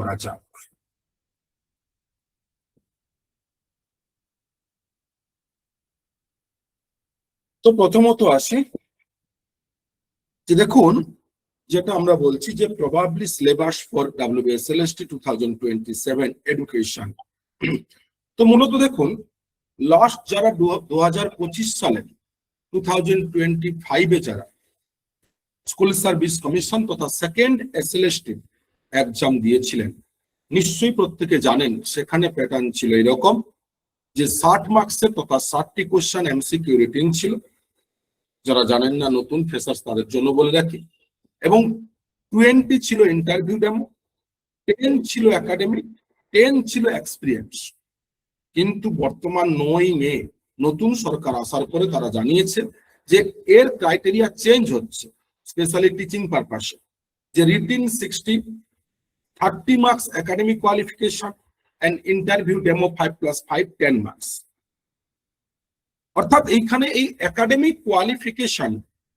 করা যাক। তো প্রথমত আসি যে দেখুন, যেটা আমরা বলছি যে probably syllabus for WBSLST 2027 education. তো মূলত দেখুন, লাস্ট যারা 2025 সালে 2025 যারা স্কুল সার্ভিস কমিশন তথা সেকেন্ড SLST এক্সাম দিয়েছিলেন, নিশ্চয়ই প্রত্যেকে জানেন সেখানে প্যাটার্ন ছিল এরকম যে 60 মার্কসের তথা 60টি কোশ্চেন MCQ রিটিং ছিল। যারা জানেন না, নতুন ফ্রেশার্স, তাদের জন্য বলে রাখি। এবং 20 ছিল ইন্টারভিউ ডেমো, 10 ছিল একাডেমিক, 10 ছিল এক্সপিরিয়েন্স। কিন্তু বর্তমান 9 মে নতুন সরকার আসার পরে তারা জানিয়েছে যে এর ক্রাইটেরিয়া চেঞ্জ হচ্ছে, স্পেশালি টিচিং পারপাসে, যে written 60, 30 marks academic qualification and interview demo 5+5 10 marks. অর্থাৎ এইখানে এই একাডেমিক কোয়ালিফিকেশন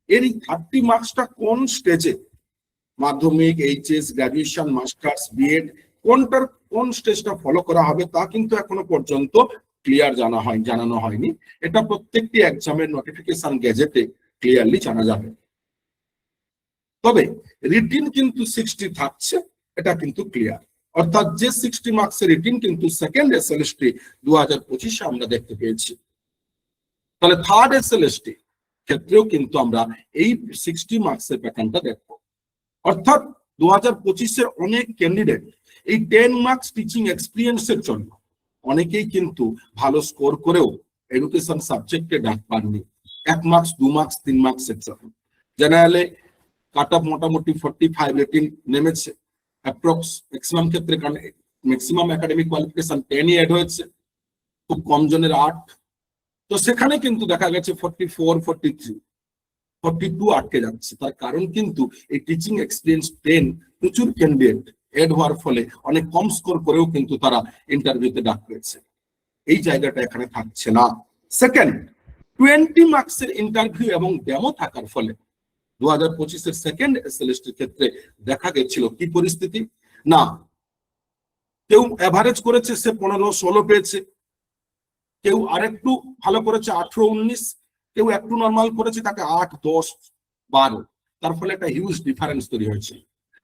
এর এই 30 মার্কসটা কোন স্টেজে, মাধ্যমিক, এইচএস, গ্রাজুয়েশন, মাস্টার্স, বিএড, কোনটার কোন স্টেজটা ফলো করা হবে তা কিন্তু এখনো পর্যন্ত ক্লিয়ার জানানো হয়নি। এটা প্রত্যেকটি এক্সামের নোটিফিকেশন গেজেটে ক্লিয়ারলি জানা যাবে। তবে রিটিন কিন্তু 60 থাকছে, এটা কিন্তু ক্লিয়ার। অর্থাৎ যে 60 মার্কসের রিটিন কিন্তু সেকেন্ড SLST 2025 আমরা দেখতে পেয়েছি। তাহলে থার্ড SLST ক্ষেত্রেও কিন্তু আমরা এই 60 মার্কসের প্যাটার্নটা দেখবো। অর্থাৎ 2025-এর অনেক ক্যান্ডিডেট এই 10 মার্কস টিচিং এক্সপিরিয়েন্সের জন্য অনেকেই কিন্তু ভালো স্কোর করেও এডুকেশন সাবজেক্টে ডাক পাননি। 1 মার্কস, 2 মার্কস, 3 মার্কসের জন্য জেনারেলে কাট অফ মোটামুটি 45 রেটিং নেমেছে অ্যাপ্রক্স। ম্যাক্সিমাম ক্ষেত্রে ম্যাক্সিমাম একাডেমিক কোয়ালিফিকেশন 10ই অ্যাড হয়েছে, খুব কম জনের 8। তো সেখানে কিন্তু দেখা গেছে 44, 43, 42 আটকে যাচ্ছে। তার কারণ কিন্তু এই টিচিং এক্সপিরিয়েন্স 10 প্রচুর ক্যান্ডিডেট এড হওয়ার ফলে অনেক কম স্কোর করেও কিন্তু তারা ইন্টারভিউতে ডাক পেয়েছে। এই জায়গাটা এখানে থাকছে না। সেকেন্ড, 20 মার্কসের ইন্টারভিউ এবং ডেমো থাকার ফলে 2025-এর সেকেন্ড SLST ক্ষেত্রে দেখা গেছিল কি পরিস্থিতি, না কেউ এভারেজ করেছে, সে 15-16 পেয়েছে, কেউ আরেকটু ভালো করেছে 18-19, কেউ একটু নর্মাল করেছে তাকে 8, 10, 12। তার ফলে একটা হিউজ ডিফারেন্স তৈরি হয়েছে।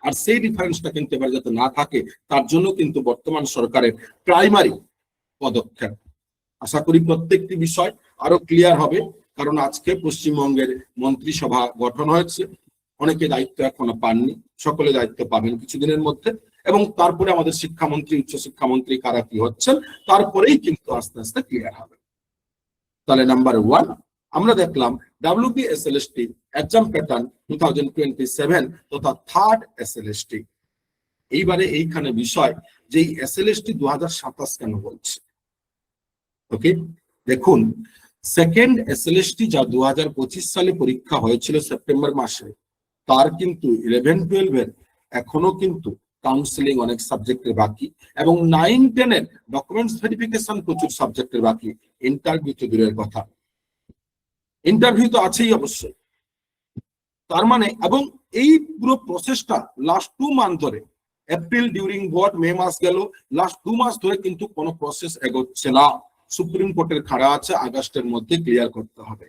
আর সেই ডিফারেন্সটা কিন্তু এবার যাতে না থাকে তার জন্য কিন্তু বর্তমান সরকারের প্রাইমারি পদক্ষেপ। আশা করি প্রত্যেকটি বিষয় আরো ক্লিয়ার হবে, কারণ আজকে পশ্চিমবঙ্গের মন্ত্রিসভা গঠন হয়েছে। অনেকে দায়িত্ব এখনো পাননি, সকলে দায়িত্ব পাবেন কিছুদিনের মধ্যে। এবং তারপরে আমাদের শিক্ষামন্ত্রী, উচ্চশিক্ষামন্ত্রী কারা কি হচ্ছেন, তারপরেই কিন্তু আস্তে আস্তে ক্লিয়ার হবে। তাহলে নাম্বার 1 আমরা দেখলাম WBSLST এক্সাম প্যাটার্ন 2027 তথা থার্ড SLST। এইবারে এইখানে বিষয় যে এই SLST 2027 কেন বলছে। ওকে, দেখুন, সেকেন্ড SLST যা 2025 সালে পরীক্ষা হয়েছিল সেপ্টেম্বর মাসে, তার কিন্তু 11-12 এর এখনো কিন্তু কাউন্সিলিং অনেক সাবজেক্টের বাকি, এবং 9-10 এর ডকুমেন্টস ভেরিফিকেশন প্রচুর সাবজেক্টের বাকি। ইন্টারভিউ তো দূরের কথা, ইন্টারভিউ তো আছেই অবশ্যই। তার মানে, এবং এই পুরো প্রসেসটা লাস্ট 2 মান্থ ধরে, এপ্রিল ডিউরিং বোর্ড, মে মাস গেল, লাস্ট 2 মাস ধরে কিন্তু কোনো প্রসেস এগোচ্ছে না। সুপ্রিম কোর্টের খাড়া আছে, আগস্টের মধ্যে ক্লিয়ার করতে হবে।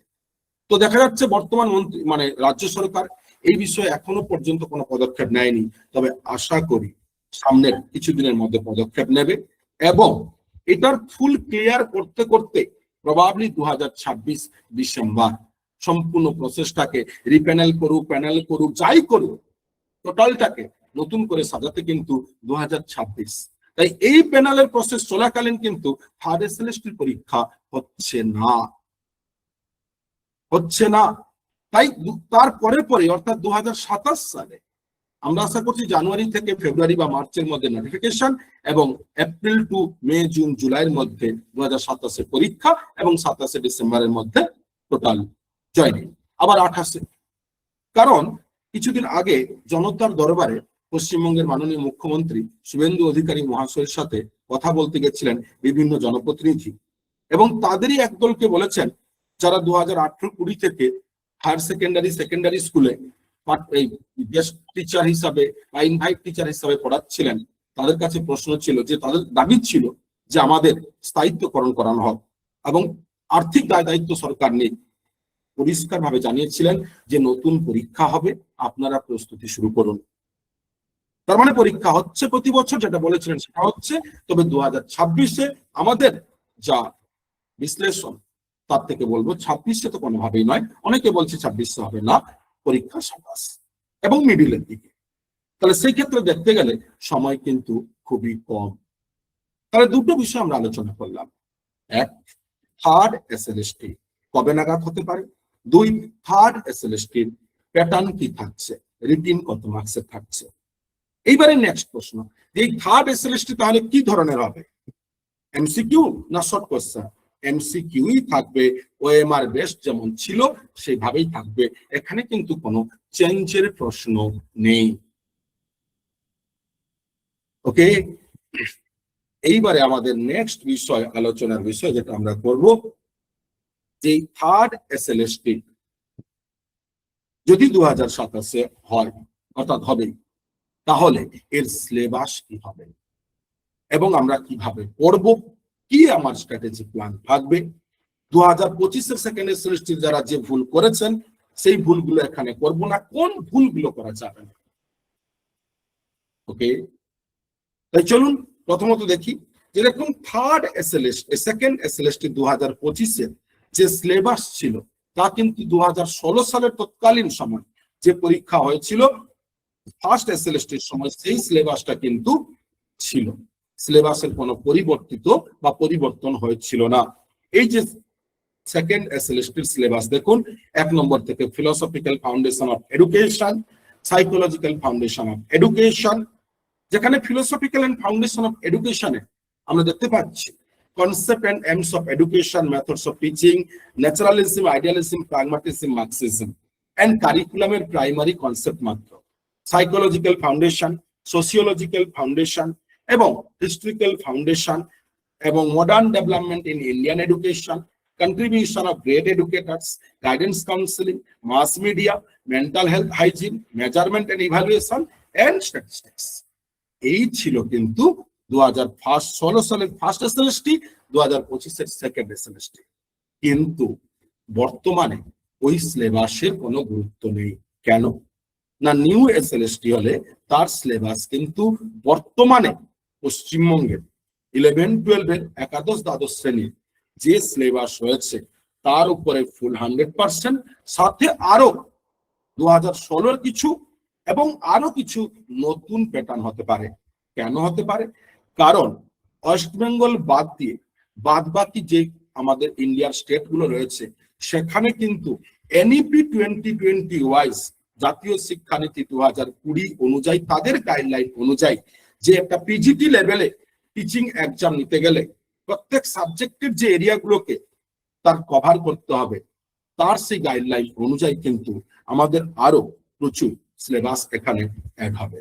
তো দেখা যাচ্ছে বর্তমান মন্ত্রী মানে রাজ্য সরকার এই বিষয়ে এখনো পর্যন্ত কোনো পদক্ষেপ নেয়নি। তবে আশা করি সামনের কিছুদিনের মধ্যে পদক্ষেপ নেবে, এবং এটার ফুল ক্লিয়ার করতে করতে প্রবাবলি 2026 ডিসেম্বর সম্পূর্ণ প্রসেসটাকে রিপ্যানেল করুক, প্যানেল করুক, যাই করুক, টোটালটাকে নতুন করে সাজাতে কিন্তু 2026। তাই এই প্যানেলের প্রসেস চলাকালীন কিন্তু থার্ড SLST পরীক্ষা হচ্ছে না। তাই তারপরে অর্থাৎ 2027 সালে আমরা আশা করছি জানুয়ারি থেকে ফেব্রুয়ারি বা মার্চের মধ্যে নোটিফিকেশন, এবং এপ্রিল টু মে, জুন, জুলাইয়ের মধ্যে 2027 পরীক্ষা, এবং 27 ডিসেম্বরের মধ্যে টোটাল জয়নিং, আবার 28। কারণ কিছুদিন আগে জনতার দরবারে পশ্চিমবঙ্গের মাননীয় মুখ্যমন্ত্রী শুভেন্দু অধিকারী মহাশয়ের সাথে কথা বলতে গেছিলেন বিভিন্ন জনপ্রতিনিধি, এবং তাদেরই একদলকে বলেছেন যারা 2018-20 থেকে হায়ার সেকেন্ডারি স্কুলে এই গেস্ট টিচার হিসাবে বা ইনভাইট টিচার হিসাবে পড়াচ্ছিলেন, তাদের কাছে প্রশ্ন ছিল যে তাদের দাবি ছিল যে আমাদের স্থায়িত্বকরণ করানো হোক এবং আর্থিক দায় দায়িত্ব সরকার নেই। পরিষ্কার ভাবে জানিয়েছিলেন যে নতুন পরীক্ষা হবে, আপনারা প্রস্তুতি শুরু করুন। তার মানে পরীক্ষা হচ্ছে প্রতি বছর, যেটা বলেছিলেন সেটা হচ্ছে, তবে 2026-এ আমাদের যা বিশ্লেষণ তার থেকে বলবো 26-এ তো কোনোভাবেই নয়, অনেকে বলছে 26-এ হবে না, পরীক্ষা 27 এবং মিডিলের দিকে। তাহলে সেই ক্ষেত্রে দেখতে গেলে সময় কিন্তু খুবই কম। তাহলে দুটো বিষয় আমরা আলোচনা করলাম, এক থার্ড এসএলএসটি কবে নাগাদ হতে পারে, দুই থার্ড এসএলএসটির প্যাটার্ন কি থাকছে, রিটিন কত মার্কসে থাকছে। এইবারে নেক্সট প্রশ্ন, যে এই থার্ড এসএলএসটি তাহলে কি ধরনের হবে, এমসিকিউ না শর্ট কোশ্চেন? এমসিকিউই থাকবে, ওএমআর বেস্ট যেমন ছিল সেইভাবেই থাকবে, এখানে কিন্তু কোনো চেঞ্জের প্রশ্ন নেই। ওকে, এইবারে আমাদের নেক্সট বিষয়, আলোচনার বিষয় যেটা আমরা করব, যে থার্ড এসএলএসটি যদি 2027-এ হয়, অর্থাৎ হবে, তাহলে এর সিলেবাস কি হবে এবং আমরা কিভাবে পড়ব, কি আমার স্ট্র্যাটেজি প্ল্যান থাকবে। 2025-এর সেকেন্ড এসএলএসটি যারা যে ভুল করেছেন সেই ভুলগুলো এখানে করব না, কোন ভুলগুলো করা যাবে না। ওকে, তাই চলুন প্রথমত দেখি, যেরকম থার্ড এসএলএসটি সেকেন্ড এসএলএসটি 2025-এর যে সিলেবাস ছিল তা কিন্তু 2016 সালের তৎকালীন সময় যে পরীক্ষা হয়েছিল ফার্স্ট এসএলএসটির সময় সেই সিলেবাসটা কিন্তু ছিল, সিলেবাসের কোনো পরিবর্তন হয়েছিল না। এই যে সেকেন্ড এসএলএসটির সিলেবাস দেখুন, 1 নম্বর থেকে philosophical foundation of education, psychological foundation of education, যেখানে ফিলোসফিক্যাল এন্ড ফাউন্ডেশন অফ এডুকেশনে আমরা দেখতে পাচ্ছি concept and aims of education, methods of teaching, naturalism, idealism, pragmatism, Marxism and কারিকুলামের প্রাইমারি কনসেপ্ট মাত্র। সাইকোলজিক্যাল ফাউন্ডেশন, সোশিওলজিক্যাল ফাউন্ডেশন এবং historical foundation এবং modern development in Indian education, contribution of great educators, guidance counseling, mass media, mental health hygiene, measurement and evaluation and statistics। এই ছিল কিন্তু 2016 সালের first SLST, 2025-এর second SLST. কিন্তু বর্তমানে ওই সিলেবাসের কোনো গুরুত্ব নেই। কেন না, নিউ এসএলএসটি হলে তার সিলেবাস কিন্তু বর্তমানে পশ্চিমবঙ্গের 11-12-এর একাদশ দ্বাদশ শ্রেণীর যে সিলেবাস রয়েছে তার উপরে ফুল 100%, সাথে আরো 2016-এর কিছু এবং আরো কিছু নতুন প্যাটার্ন হতে পারে। কেন হতে পারে? কারণ ওয়েস্ট বেঙ্গল বাদ দিয়ে বাদ বাকি যে আমাদের ইন্ডিয়ার স্টেট গুলো রয়েছে সেখানে কিন্তু এনইপি 2020 ওয়াইজ জাতীয় শিক্ষানীতি 2020 অনুযায়ী, তাদের গাইডলাইন অনুযায়ী যে একটা পিজিটি লেভেলে টিচিং এক্সাম নিতে গেলে প্রত্যেক সাবজেক্টের যে এরিয়াগুলোকে তার কভার করতে হবে, তার সেই গাইডলাইন অনুযায়ী কিন্তু আমাদের আরো প্রচুর সিলেবাস এখানে অ্যাড হবে।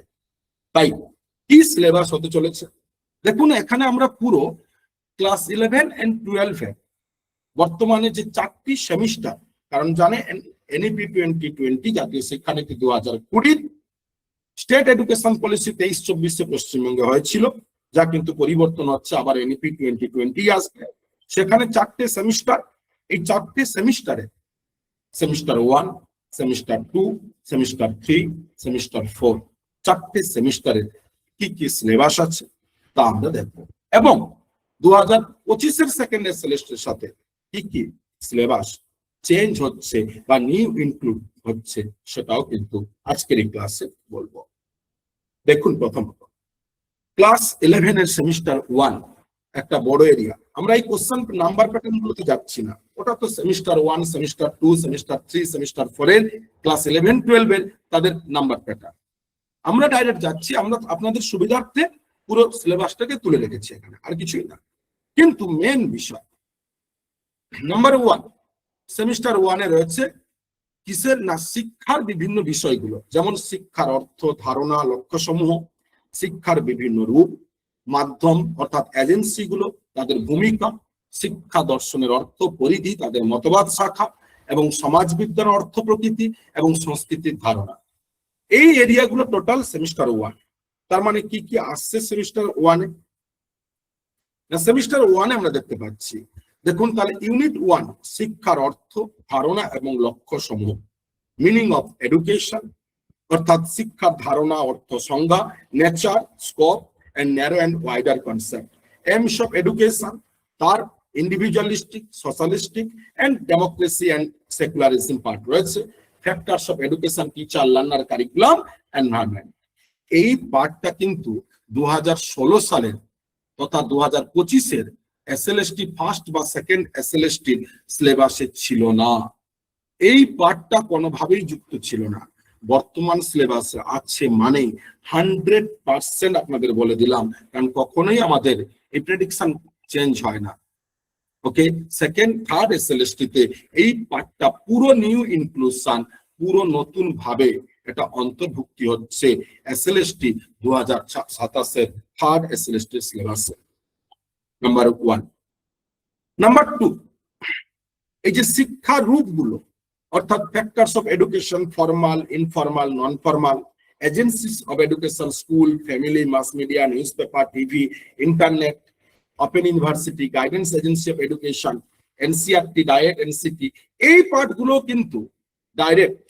তাই কি সিলেবাস হতে চলেছে দেখুন, এখানে আমরা পুরো ক্লাস 11 এন্ড 12-এর বর্তমানে যে 4টি সেমিস্টার, কারণ জানে এনইপি 2020 জাতীয় শিক্ষানীতি 2020 স্টেট এডুকেশন পলিসি 23-24-এ পশ্চিমবঙ্গে হয়েছিল, যা কিন্তু পরিবর্তন হচ্ছে, আবার এনইপি 2020 আসবে। সেখানে 4টে সেমিস্টার, এই 4টে সেমিস্টারে সেমিস্টার 1, সেমিস্টার 2, সেমিস্টার 3, সেমিস্টার 4, 4টে সেমিস্টারে কি কি সিলেবাস আছে তা আমরা দেখবো, এবং 2025-এর সেকেন্ড এসএলএসটির সাথে কি কি সিলেবাস চেঞ্জ হচ্ছে বা নিউ ইনক্লুড হচ্ছে সেটাও কিন্তু আজকের এই ক্লাসে বলবো। দেখুন, প্রথমত ক্লাস 11-এর সেমিস্টার 1 একটা বড় এরিয়া, আমরা এই কোশ্চেন নাম্বার প্যাটার্ন গুলোতে যাচ্ছি না, ওটা তো সেমিস্টার 1, সেমিস্টার 2, সেমিস্টার 3, সেমিস্টার 4 এর ক্লাস 11-12-এর তাদের নাম্বার প্যাটার্ন। আমরা ডাইরেক্ট যাচ্ছি, আমরা আপনাদের সুবিধার্থে পুরো সিলেবাসটাকে তুলে রেখেছি এখানে, আর কিছুই না। কিন্তু মেন বিষয় নাম্বার 1 সেমিস্টার 1-এ রয়েছে কিসের না, শিক্ষার বিভিন্ন বিষয়গুলো, যেমন শিক্ষার অর্থ, ধারণা, লক্ষ্য সমূহ, শিক্ষার বিভিন্ন রূপ, মাধ্যম অর্থাৎ এজেন্সিগুলো, তাদের ভূমিকা, শিক্ষা দর্শনের অর্থ পরিধি, তাদের মতবাদ শাখা এবং সমাজবিজ্ঞান অর্থ প্রকৃতি এবং সংস্কৃতির ধারণা। এই এরিয়াগুলো টোটাল সেমিস্টার 1। তার মানে কি কি আসছে সেমিস্টার ওয়ানে? সেমিস্টার ওয়ানে আমরা দেখতে পাচ্ছি, দেখুন তাহলে ইউনিট 1 শিক্ষার অর্থ, ধারণা এবং লক্ষ্য সমূহ, মিনিং অফ এডুকেশন অর্থাৎ শিক্ষার ধারণা, অর্থ, সংজ্ঞা, nature, scope and narrow and wider concept, aims of education, তার individualistic, socialistic and democracy and secularism part রয়েছে, factors of education, teacher, learner, curriculum, environment. এই পার্টটা কিন্তু 2016 সালের তথা 2025-এর এসএলএসটি ফার্স্ট বা সেকেন্ড এসএলএসটি সিলেবাসে ছিল না। এই পার্টটা কোনোভাবেই যুক্ত ছিল না। বর্তমান সিলেবাসে আছে মানে 100% আপনাদের বলে দিলাম, কারণ কখনোই আমাদের এই প্রেডিকশন চেঞ্জ হয় না। ওকে, সেকেন্ড থার্ড এসএলএসটি তে এই পার্টটা পুরো নিউ ইনক্লুশন, পুরো নতুন ভাবে এটা অন্তর্ভুক্তি হচ্ছে এসএলএসটি 2027-এর থার্ড এসএলএসটি সিলেবাসে। নাম্বার 1। নাম্বার 2, এই যে শিক্ষার রূপগুলো অর্থাৎ factors of education, formal, informal, non formal, agencies of education, school, family, mass media, news paper, TV, internet, open university, guidance agency of education, NCRT, DIET, NCT, এই পার্টগুলো কিন্তু direct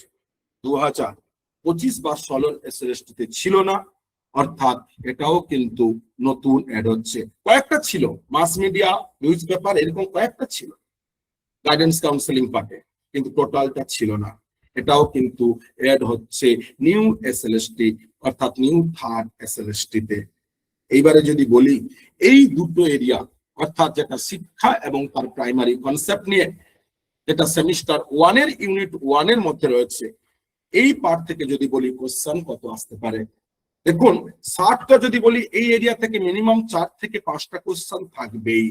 2025 বা 16 এসএলএসটি তে ছিল না, অর্থাৎ এটাও কিন্তু নতুন অ্যাড হচ্ছে। কয়েকটা ছিল মাস মিডিয়া, নিউজ পেপার, এরকম কয়েকটা ছিল গাইডেন্স কাউন্সেলিং পার্টে, কিন্তু টোটালটা ছিল না। এটাও কিন্তু অ্যাড হচ্ছে নিউ এসএলএসটি অর্থাৎ নিউ থার্ড এসএলএসটি তে। এইবারে যদি বলি এই দুটো এরিয়া অর্থাৎ যেটা শিক্ষা এবং তার প্রাইমারি কনসেপ্ট নিয়ে, যেটা সেমিস্টার 1-এর ইউনিট 1-এর মধ্যে রয়েছে, এই পার্ট থেকে যদি বলি কোশ্চেন কত আসতে পারে, দেখুন 60টা যদি বলি এই এরিয়া থেকে মিনিমাম 4 থেকে 5টা কোশ্চেন থাকবেই।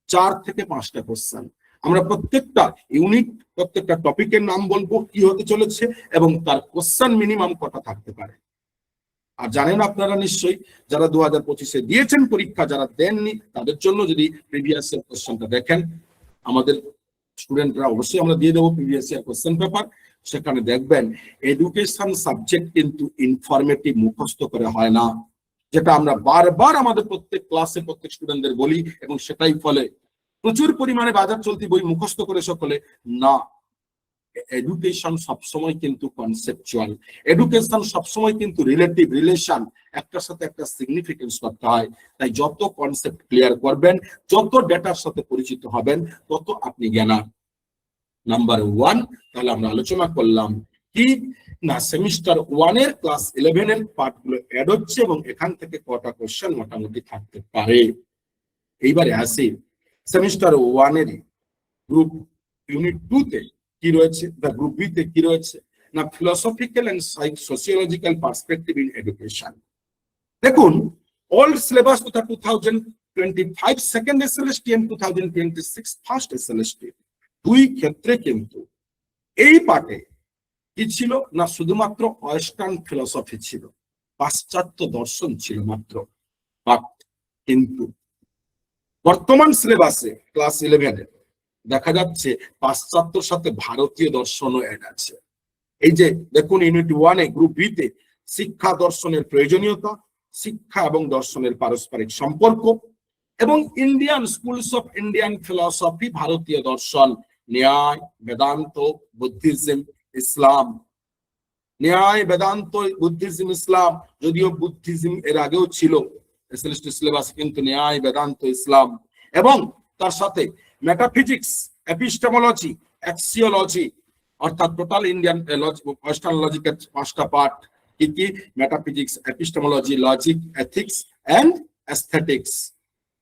4 থেকে 5টা কোশ্চেন। আমরা প্রত্যেকটা ইউনিট, প্রত্যেকটা টপিকের নাম বলবো কি হতে চলেছে এবং তার কোশ্চেন মিনিমাম কটা থাকতে পারে। আর জানেন আপনারা নিশ্চয়ই, যারা 2025-এ দিয়েছেন পরীক্ষা, যারা দেননি তাদের জন্য যদি প্রিভিয়াস ইয়ার কোশ্চেনটা দেখেন, আমাদের স্টুডেন্টরা অবশ্যই আমরা দিয়ে দেবো প্রিভিয়াস ইয়ার কোশ্চেন পেপার। সেখানে দেখবেন এডুকেশন সাবজেক্ট কিন্তু ইনফরমেটিভ মুখস্থ করে হয় না, যেটা আমরা বারবার আমাদের প্রত্যেক ক্লাসে প্রত্যেক স্টুডেন্টদের বলি, এবং সেটাই ফলে প্রচুর পরিমাণে বাজার চলতি বই মুখস্থ করে সকলে না। এডুকেশন সবসময় কিন্তু কনসেপচুয়াল, এডুকেশন সবসময় কিন্তু রিলেটিভ, রিলেশন, একটার সাথে একটা সিগনিফিকেন্স করতে হয়। তাই যত কনসেপ্ট ক্লিয়ার করবেন, যত ডেটার সাথে পরিচিত হবেন, তত আপনি জ্ঞানী। নাম্বার 1 তাহলে আমরা আলোচনা করলাম কি না, সেমিস্টার 1-এর ক্লাস 11-এর পার্টগুলো অ্যাড হচ্ছে এবং এখান থেকে কটা কোশ্চেন মোটামুটি থাকতে পারে। এইবারে আসি সেমিস্টার 1-এর গ্রুপ ইউনিট 2 তে কি রয়েছে, বা গ্রুপ বি তে কি রয়েছে না, philosophical and sociological perspective in education. দেখুন ওল্ড সিলেবাস তথা 2025 second SLST and 2026 first SLST, দুই ক্ষেত্রে কিন্তু এই পার্টে কি ছিল না, শুধুমাত্র ওয়েস্টার্ন ফিলোসফি ছিল, পাশ্চাত্য দর্শন ছিল মাত্র। কিন্তু বর্তমান সিলেবাসে ক্লাস 11-এ দেখা যাচ্ছে পাশ্চাত্যর সাথে ভারতীয় দর্শনও অ্যাড আছে। এই যে দেখুন ইউনিট 1-এ গ্রুপ বি তে শিক্ষা দর্শনের প্রয়োজনীয়তা, শিক্ষা এবং দর্শনের পারস্পরিক সম্পর্ক, এবং Indian schools of Indian philosophy, ভারতীয় দর্শন, ন্যায়, বেদান্ত, বুদ্ধিজম, ইসলাম। ন্যায়, বেদান্ত, বুদ্ধিজম, ইসলাম, যদিও বুদ্ধিজম এর আগেও ছিল এসএলএসটি সিলেবাস, কিন্তু ন্যায়, বেদান্ত, ইসলাম, এবং তার সাথে মেটাফিজিক্স, এপিস্টেমোলজি, অ্যাক্সিওলজি, অর্থাৎ টোটাল ইন্ডিয়ান ওয়েস্টার্ন লজিকের 5টা পার্ট কি কি, metaphysics, epistemology, logic, ethics and aesthetics.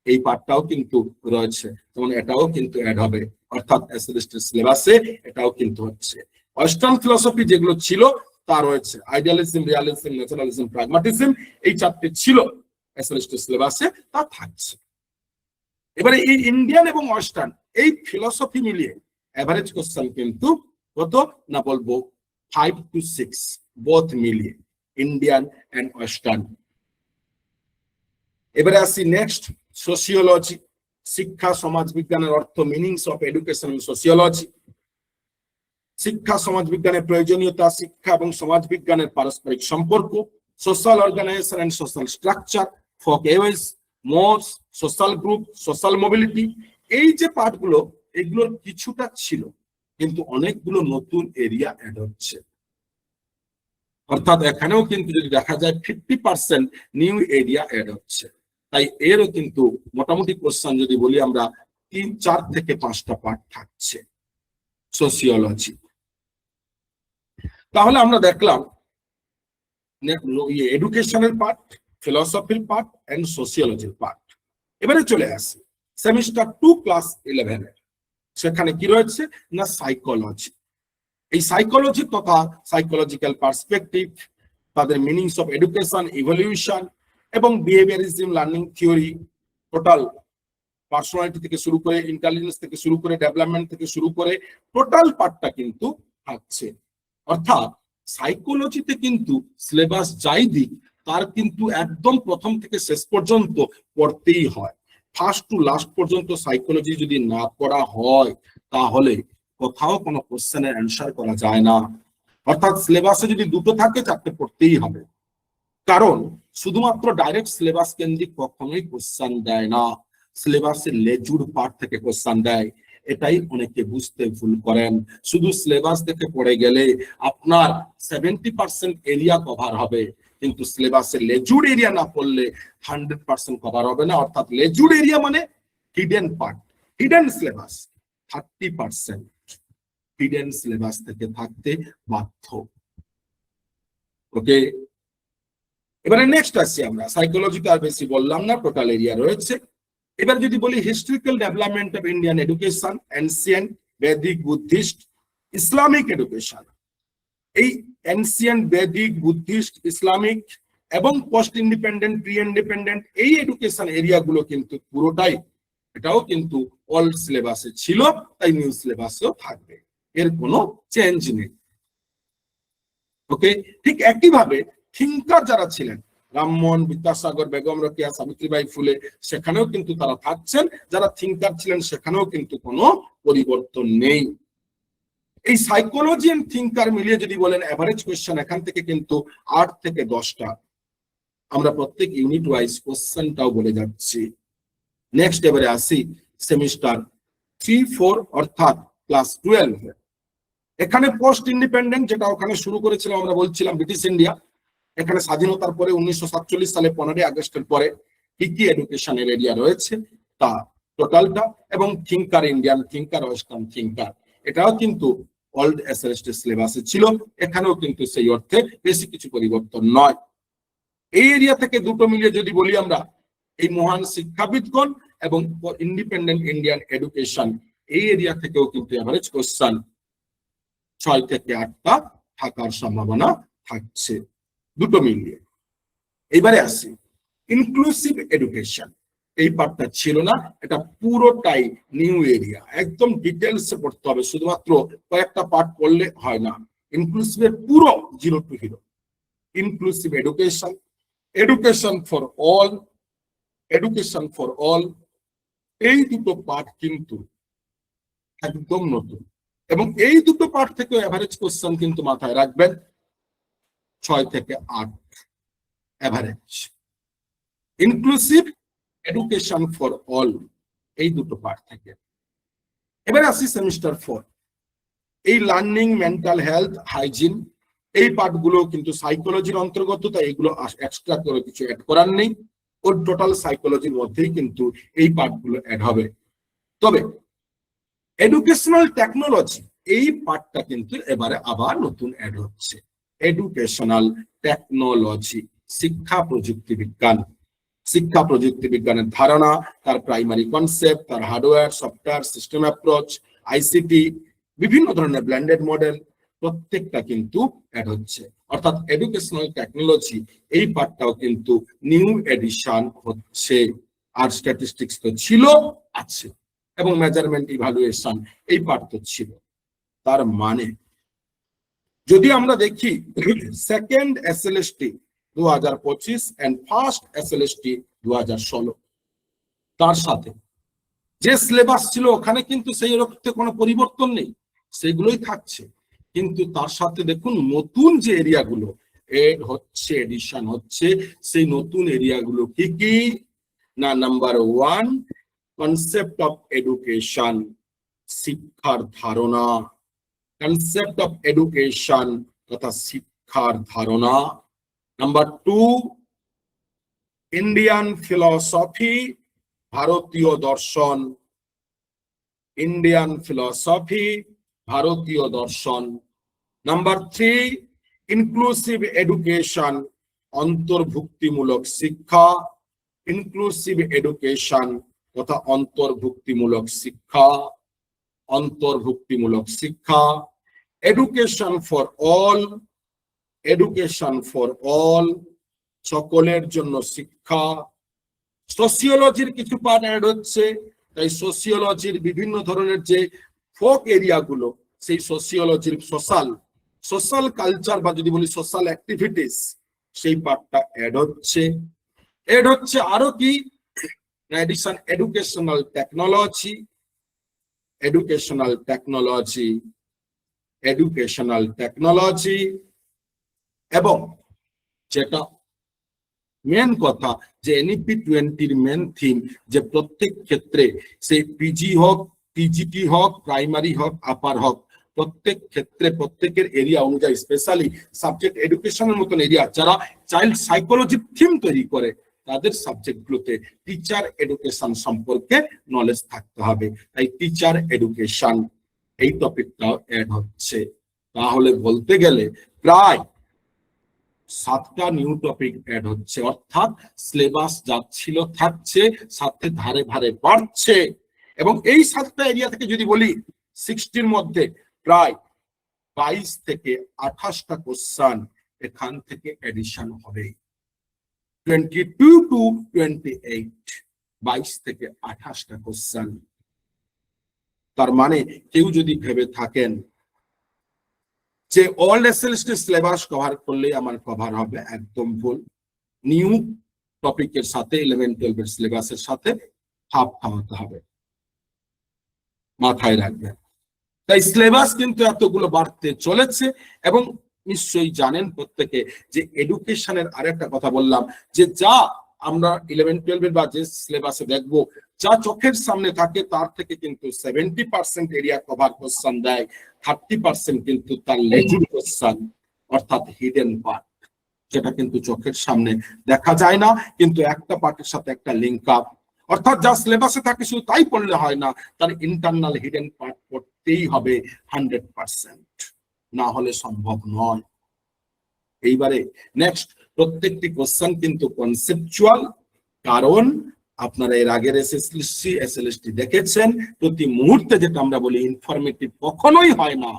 এই পার্টটাও কিন্তু রয়েছে, যেমন এটাও কিন্তু অ্যাড হবে, অর্থাৎ এসএলএসটি সিলেবাসে এটাও কিন্তু হচ্ছে। ওয়েস্টার্ন ফিলোসফি যেগুলো ছিল তা রয়েছে, আইডিয়ালিজম, রিয়ালিজম, ন্যাচারালিজম, প্রাগমাটিজম, এই 4টে ছিল এসএলএসটি সিলেবাসে, তা থাকছে। এবারে এই ইন্ডিয়ান এবং ওয়েস্টার্ন এই ফিলোসফি মিলিয়ে এভারেজ কোশ্চেন কিন্তু কত না বলবো 5 to 6 বোথ মিলিয়ে, ইন্ডিয়ান এন্ড ওয়েস্টার্ন। এবারে আসি নেক্সট, সোশিওলজি, শিক্ষা সমাজ বিজ্ঞানের অর্থ, মিনিংস অফ এডুকেশন সোশিওলজি। শিক্ষা সমাজ বিজ্ঞানের প্রয়োজনীয়তা, শিক্ষা এবং সমাজ বিজ্ঞানের পারস্পরিক সম্পর্ক, social organisation and social structure, folkways, mores, social group, social mobility, এই যে পার্টগুলো, এগুলোর কিছুটা ছিল, কিন্তু অনেকগুলো নতুন এরিয়া অ্যাড হচ্ছে। অর্থাৎ এখানেও কিন্তু যদি দেখা যায় 50% নিউ এরিয়া অ্যাড হচ্ছে। তাই এরও কিন্তু মোটামুটি কোশ্চেন যদি বলি আমরা 3, 4 থেকে 5টা পার্ট থাকছে সোসিওলজি। তাহলে আমরা দেখলাম এডুকেশনের পার্ট, ফিলসফির পার্ট এন্ড সোসিওলজির পার্ট। এবারে চলে আসি সেমিস্টার 2 ক্লাস 11 এর। সেখানে কি রয়েছে না সাইকোলজি। এই সাইকোলজি তথা সাইকোলজিক্যাল পার্সপেক্টিভ, তাদের মিনিংস অফ এডুকেশন, ইভলিউশন এবং behaviourism learning theory, total personality থেকে শুরু করে, ইন্টেলিজেন্স থেকে শুরু করে, ডেভেলপমেন্ট থেকে শুরু করে টোটাল পার্টটা কিন্তু থাকছে। অর্থাৎ সাইকোলজিতে কিন্তু সিলেবাস যাই দিক, তার কিন্তু একদম প্রথম থেকে শেষ পর্যন্ত পড়তেই হয়। ফার্স্ট টু লাস্ট পর্যন্ত সাইকোলজি যদি না পড়া হয়, তাহলে কোথাও কোনো কোশ্চেনের অ্যান্সার করা যায় না। অর্থাৎ সিলেবাসে যদি 2টো থাকে, 4টে পড়তেই হবে। কারণ শুধুমাত্র ডাইরেক্ট সিলেবাস কেন্দ্রিক কখনোই কোশ্চেন দেয় না, সিলেবাসের লেজুর পার্ট থেকে কোশ্চেন দেয়। এটাই অনেকে বুঝতে ভুল করেন। শুধু সিলেবাস দেখে পড়ে গেলে আপনার 70% এরিয়া কভার হবে, কিন্তু সিলেবাসের লেজুর এরিয়া না পড়লে 100% কভার হবে না। অর্থাৎ লেজুর এরিয়া মানে hidden part, hidden syllabus 30% hidden syllabus থেকে থাকতে বাধ্য। ওকে, এবারে নেক্সট আসছি আমরা। সাইকোলজিতে আর বেশি বললাম না, টোটাল এরিয়া রয়েছে। এবার যদি বলি historical development of Indian education, ancient, Vedic, Buddhist, Islamic education. এই এনসিয়েন্ট, বেদিক, বুদ্ধিস্ট, ইসলামিক এবং পোস্ট ইন্ডিপেন্ডেন্ট, প্রি ইন্ডিপেন্ডেন্ট, এই এডুকেশন এরিয়াগুলো কিন্তু পুরোটাই, এটাও কিন্তু ওল্ড সিলেবাসে ছিল, তাই নিউ সিলেবাসেও থাকবে, এর কোনো চেঞ্জ নেই। ওকে, ঠিক একইভাবে থিঙ্কার যারা ছিলেন, রামমোহন, বিদ্যাসাগর, বেগম রোকেয়া, সাবিত্রীবাই ফুলে, সেখানেও কিন্তু তারা থাকছেন। যারা থিঙ্কার ছিলেন সেখানেও কিন্তু কোনো পরিবর্তন নেই। এই সাইকোলজি এন্ড থিঙ্কার মিলিয়ে যদি বলেন এভারেজ কোশ্চেন এখান থেকে কিন্তু 8 থেকে 10টা। আমরা প্রত্যেক ইউনিট ওয়াইজ কোশ্চেনটাও বলে যাচ্ছি। নেক্সট এবারে আসি সেমিস্টার 3, 4 অর্থাৎ ক্লাস 12। এখানে পোস্ট ইন্ডিপেন্ডেন্ট, যেটা ওখানে শুরু করেছিলাম আমরা, বলছিলাম ব্রিটিশ ইন্ডিয়া। এখানে স্বাধীনতার পরে 1947 সালে 15 আগস্টের পরে কি কি এডুকেশনের এরিয়া রয়েছে তা টোটালটা, এবং thinker, Indian thinker, western thinker, এটাও কিন্তু ওল্ড এসএলএসটি সিলেবাসে ছিল। এখানেও কিন্তু সেই অর্থে বেশি কিছু পরিবর্তন নয়। এই এরিয়া থেকে দুটো মিলিয়ে যদি বলি আমরা, এই মহান শিক্ষাবিদগণ এবং ইন্ডিপেন্ডেন্ট ইন্ডিয়ান এডুকেশন, এই এরিয়া থেকেও কিন্তু এভারেজ কোশ্চেন 6 থেকে 8টা থাকার সম্ভাবনা থাকছে দুটো মিলিয়ে। এবারে আসি ইনক্লুসিভ এডুকেশন। এই পার্টটা ছিল না, এটা পুরোটাই নিউ এরিয়া, একদম ডিটেলসে পড়তে হবে, শুধুমাত্র কয়েকটা পার্ট পড়লে হয় না। ইনক্লুসিভের পুরো 0 to hero, inclusive education, education for all, education for all, এই দুটো পার্ট কিন্তু একদম নতুন। এবং এই দুটো পার্ট থেকে এভারেজ কোশ্চেন কিন্তু মাথায় রাখবেন 6 থেকে 8 average. Inclusive, education for all, এই দুটো পার্ট থেকে। এবার আসি সেমিস্টার 4। এই লার্নিং, মেন্টাল হেলথ, হাইজিন, এই পার্টগুলো কিন্তু সাইকোলজির অন্তর্গত, তাই এগুলো এক্সট্রা করে কিছু অ্যাড করার নেই। ওর টোটাল সাইকোলজির মধ্যেই কিন্তু এই পার্টগুলো অ্যাড হবে। তবে এডুকেশনাল টেকনোলজি, এই পার্টটা কিন্তু এবারে আবার নতুন অ্যাড হচ্ছে। এডুকেশনাল টেকনোলজি, শিক্ষা প্রযুক্তি বিজ্ঞান, শিক্ষা প্রযুক্তি বিজ্ঞানের ধারণা, তার প্রাইমারি কনসেপ্ট, তার hardware, software, system approach, ICT, বিভিন্ন ধরনের ব্লেন্ডেড মডেল, প্রত্যেকটা কিন্তু অ্যাড হচ্ছে। অর্থাৎ এডুকেশনাল টেকনোলজি এই পার্টটাও কিন্তু নিউ এডিশন হচ্ছে। আর স্ট্যাটিস্টিক্স তো ছিল, আছে, এবং মেজারমেন্ট, ইভালুয়েশন, এই পার্ট তো ছিল। তার মানে যদি আমরা দেখি second SLST 2025 and first SLST 2016, তার সাথে যে সিলেবাস ছিল ওখানে কিন্তু সেই রকম কোনো পরিবর্তন নেই, সেগুলোই থাকছে। কিন্তু তার সাথে দেখুন নতুন যে এরিয়াগুলো, এড হচ্ছে, এডিশন হচ্ছে, সেই নতুন এরিয়াগুলো কি কি? না, নাম্বার 1, কনসেপ্ট অফ এডুকেশন, শিক্ষার ধারণা। কনসেপ্ট অফ এডুকেশন তথা শিক্ষার ধারণা। নাম্বার 2, ইন্ডিয়ান ফিলসফি, ভারতীয় দর্শন। ইন্ডিয়ান ফিলসফি, ভারতীয় দর্শন। নাম্বার 3, ইনক্লুসিভ এডুকেশন, অন্তর্ভুক্তিমূলক শিক্ষা। ইনক্লুসিভ এডুকেশন তথা অন্তর্ভুক্তিমূলক শিক্ষা। অন্তর্ভুক্তিমূলক শিক্ষা। Education for all, education for all, সকলের জন্য শিক্ষা। সোসিওলজির কিছু পার্ট অ্যাড হচ্ছে, তাই সোসিওলজির বিভিন্ন ধরনের যে ফোক এরিয়াগুলো, সেই সোসিওলজির সোশ্যাল সোশ্যাল কালচার বা যদি বলি সোশ্যাল অ্যাক্টিভিটিস, সেই পার্টটা অ্যাড হচ্ছে। এড হচ্ছে আরো কি? Addition educational technology, educational technology, educational technology. এবং যেটা মেন কথা, যে এনইপি 20 মেন থিম, যে প্রত্যেক ক্ষেত্রে সেই পিজি হোক, পিজিটি হোক, প্রাইমারি হোক, আপার হোক, প্রত্যেক ক্ষেত্রে প্রত্যেকের এরিয়া অনুযায়ী স্পেশালি সাবজেক্ট এডুকেশনের মতন এরিয়া যারা চাইল্ড সাইকোলজি থিম তৈরি করে, তাদের সাবজেক্টগুলোতে টিচার এডুকেশন সম্পর্কে নলেজ থাকতে হবে। তাই টিচার এডুকেশন এই টপিকটাও অ্যাড হচ্ছে। তাহলে বলতে গেলে প্রায় 7টা নিউ টপিক অ্যাড হচ্ছে, অর্থাৎ সিলেবাস যা ছিল থাকছে, সাথে ধারে ধারে বাড়ছে। এবং এই 7টা এরিয়া থেকে যদি বলি 60-র মধ্যে প্রায় 22 থেকে 28টা কোশ্চেন এখান থেকে এডিশন হবে। 22 to 28, 22 থেকে 28টা কোশ্চেন। তার মানে কেউ যদি ভেবে থাকেন যে অল এসএলএসটি সিলেবাস কভার করলে আমার কভার হবে, একদম ভুল। নিউ টপিকের সাথে 11-12 এর সিলেবাসের সাথে খাপ খাওয়াতে হবে, মাথায় রাখবেন। তাই সিলেবাস কিন্তু এতগুলো বাড়তে চলেছে। এবং নিশ্চয়ই জানেন প্রত্যেকে যে এডুকেশনের আরেকটা কথা বললাম, যে যা আমরা 11-12 বা যে সিলেবাসে দেখবো, যা চোখের সামনে থাকে তার থেকে কিন্তু 70% এরিয়া কভার কোশ্চেন দেয়, 30% কিন্তু তার লেজুর কোশ্চেন, অর্থাৎ হিডেন পার্ট, যেটা কিন্তু চোখের সামনে দেখা যায় না, কিন্তু একটা পার্টের সাথে একটা লিঙ্ক আপ। অর্থাৎ যা সিলেবাসে থাকে শুধু তাই পড়লে হয় না, তার ইন্টারনাল হিডেন পার্ট পড়তেই হবে 100%, না হলে সম্ভব নয়। এইবারে নেক্সট, প্রত্যেকটি কোশ্চেন কিন্তু কনসেপচুয়াল, কারণ আপনারা এর আগের এসএলএসটি দেখেছেন, প্রতি মুহূর্তে যেটা আমরা বলি ইনফরমেটিভ কখনোই হয় না।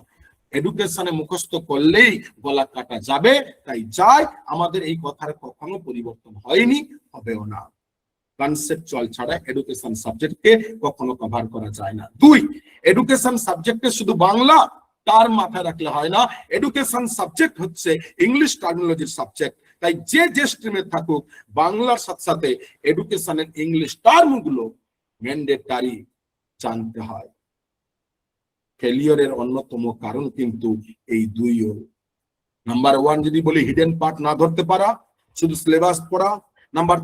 এডুকেশনে মুখস্থ করলেই গলা কাটা যাবে, তাই যায়, আমাদের এই কথার কখনো পরিবর্তন হয়নি, হবেও না। কনসেপচুয়াল ছাড়া এডুকেশন সাবজেক্টকে কখনো কভার করা যায় না। 2, এডুকেশন সাবজেক্টে শুধু বাংলা তার মাথায় রাখলে হয় না, এডুকেশন সাবজেক্ট হচ্ছে ইংলিশ টার্মিনোলজির সাবজেক্ট। তাই যে যে স্ট্রিমে থাকুক, বাংলার সাথে সাথে এডুকেশনের ইংলিশ টার্মগুলো ম্যান্ডেটরি জানতে হয়। ফেলিয়রের অন্যতম কারণ কিন্তু এই দুইও। নাম্বার 1 যদি বলি হিডেন পার্ট না ধরতে পারা, শুধু সিলেবাস পড়া। নাম্বার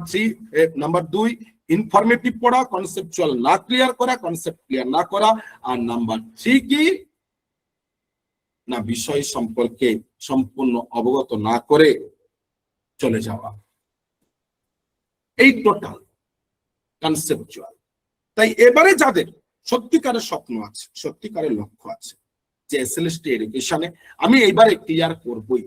2 ইনফরমেটিভ পড়া, কনসেপচুয়াল না ক্লিয়ার করা, কনসেপ্ট ক্লিয়ার না করা। আর নাম্বার 3 কি না, বিষয় সম্পর্কে সম্পূর্ণ অবগত না করে চলে যাওয়া। এই টোটাল কনসেপচুয়াল। তাই এবারে যাদের সত্যিকারের স্বপ্ন আছে, সত্যিকারের লক্ষ্য আছে যে এসএলএসটি এডুকেশনে আমি এইবারে ক্লিয়ার করবই,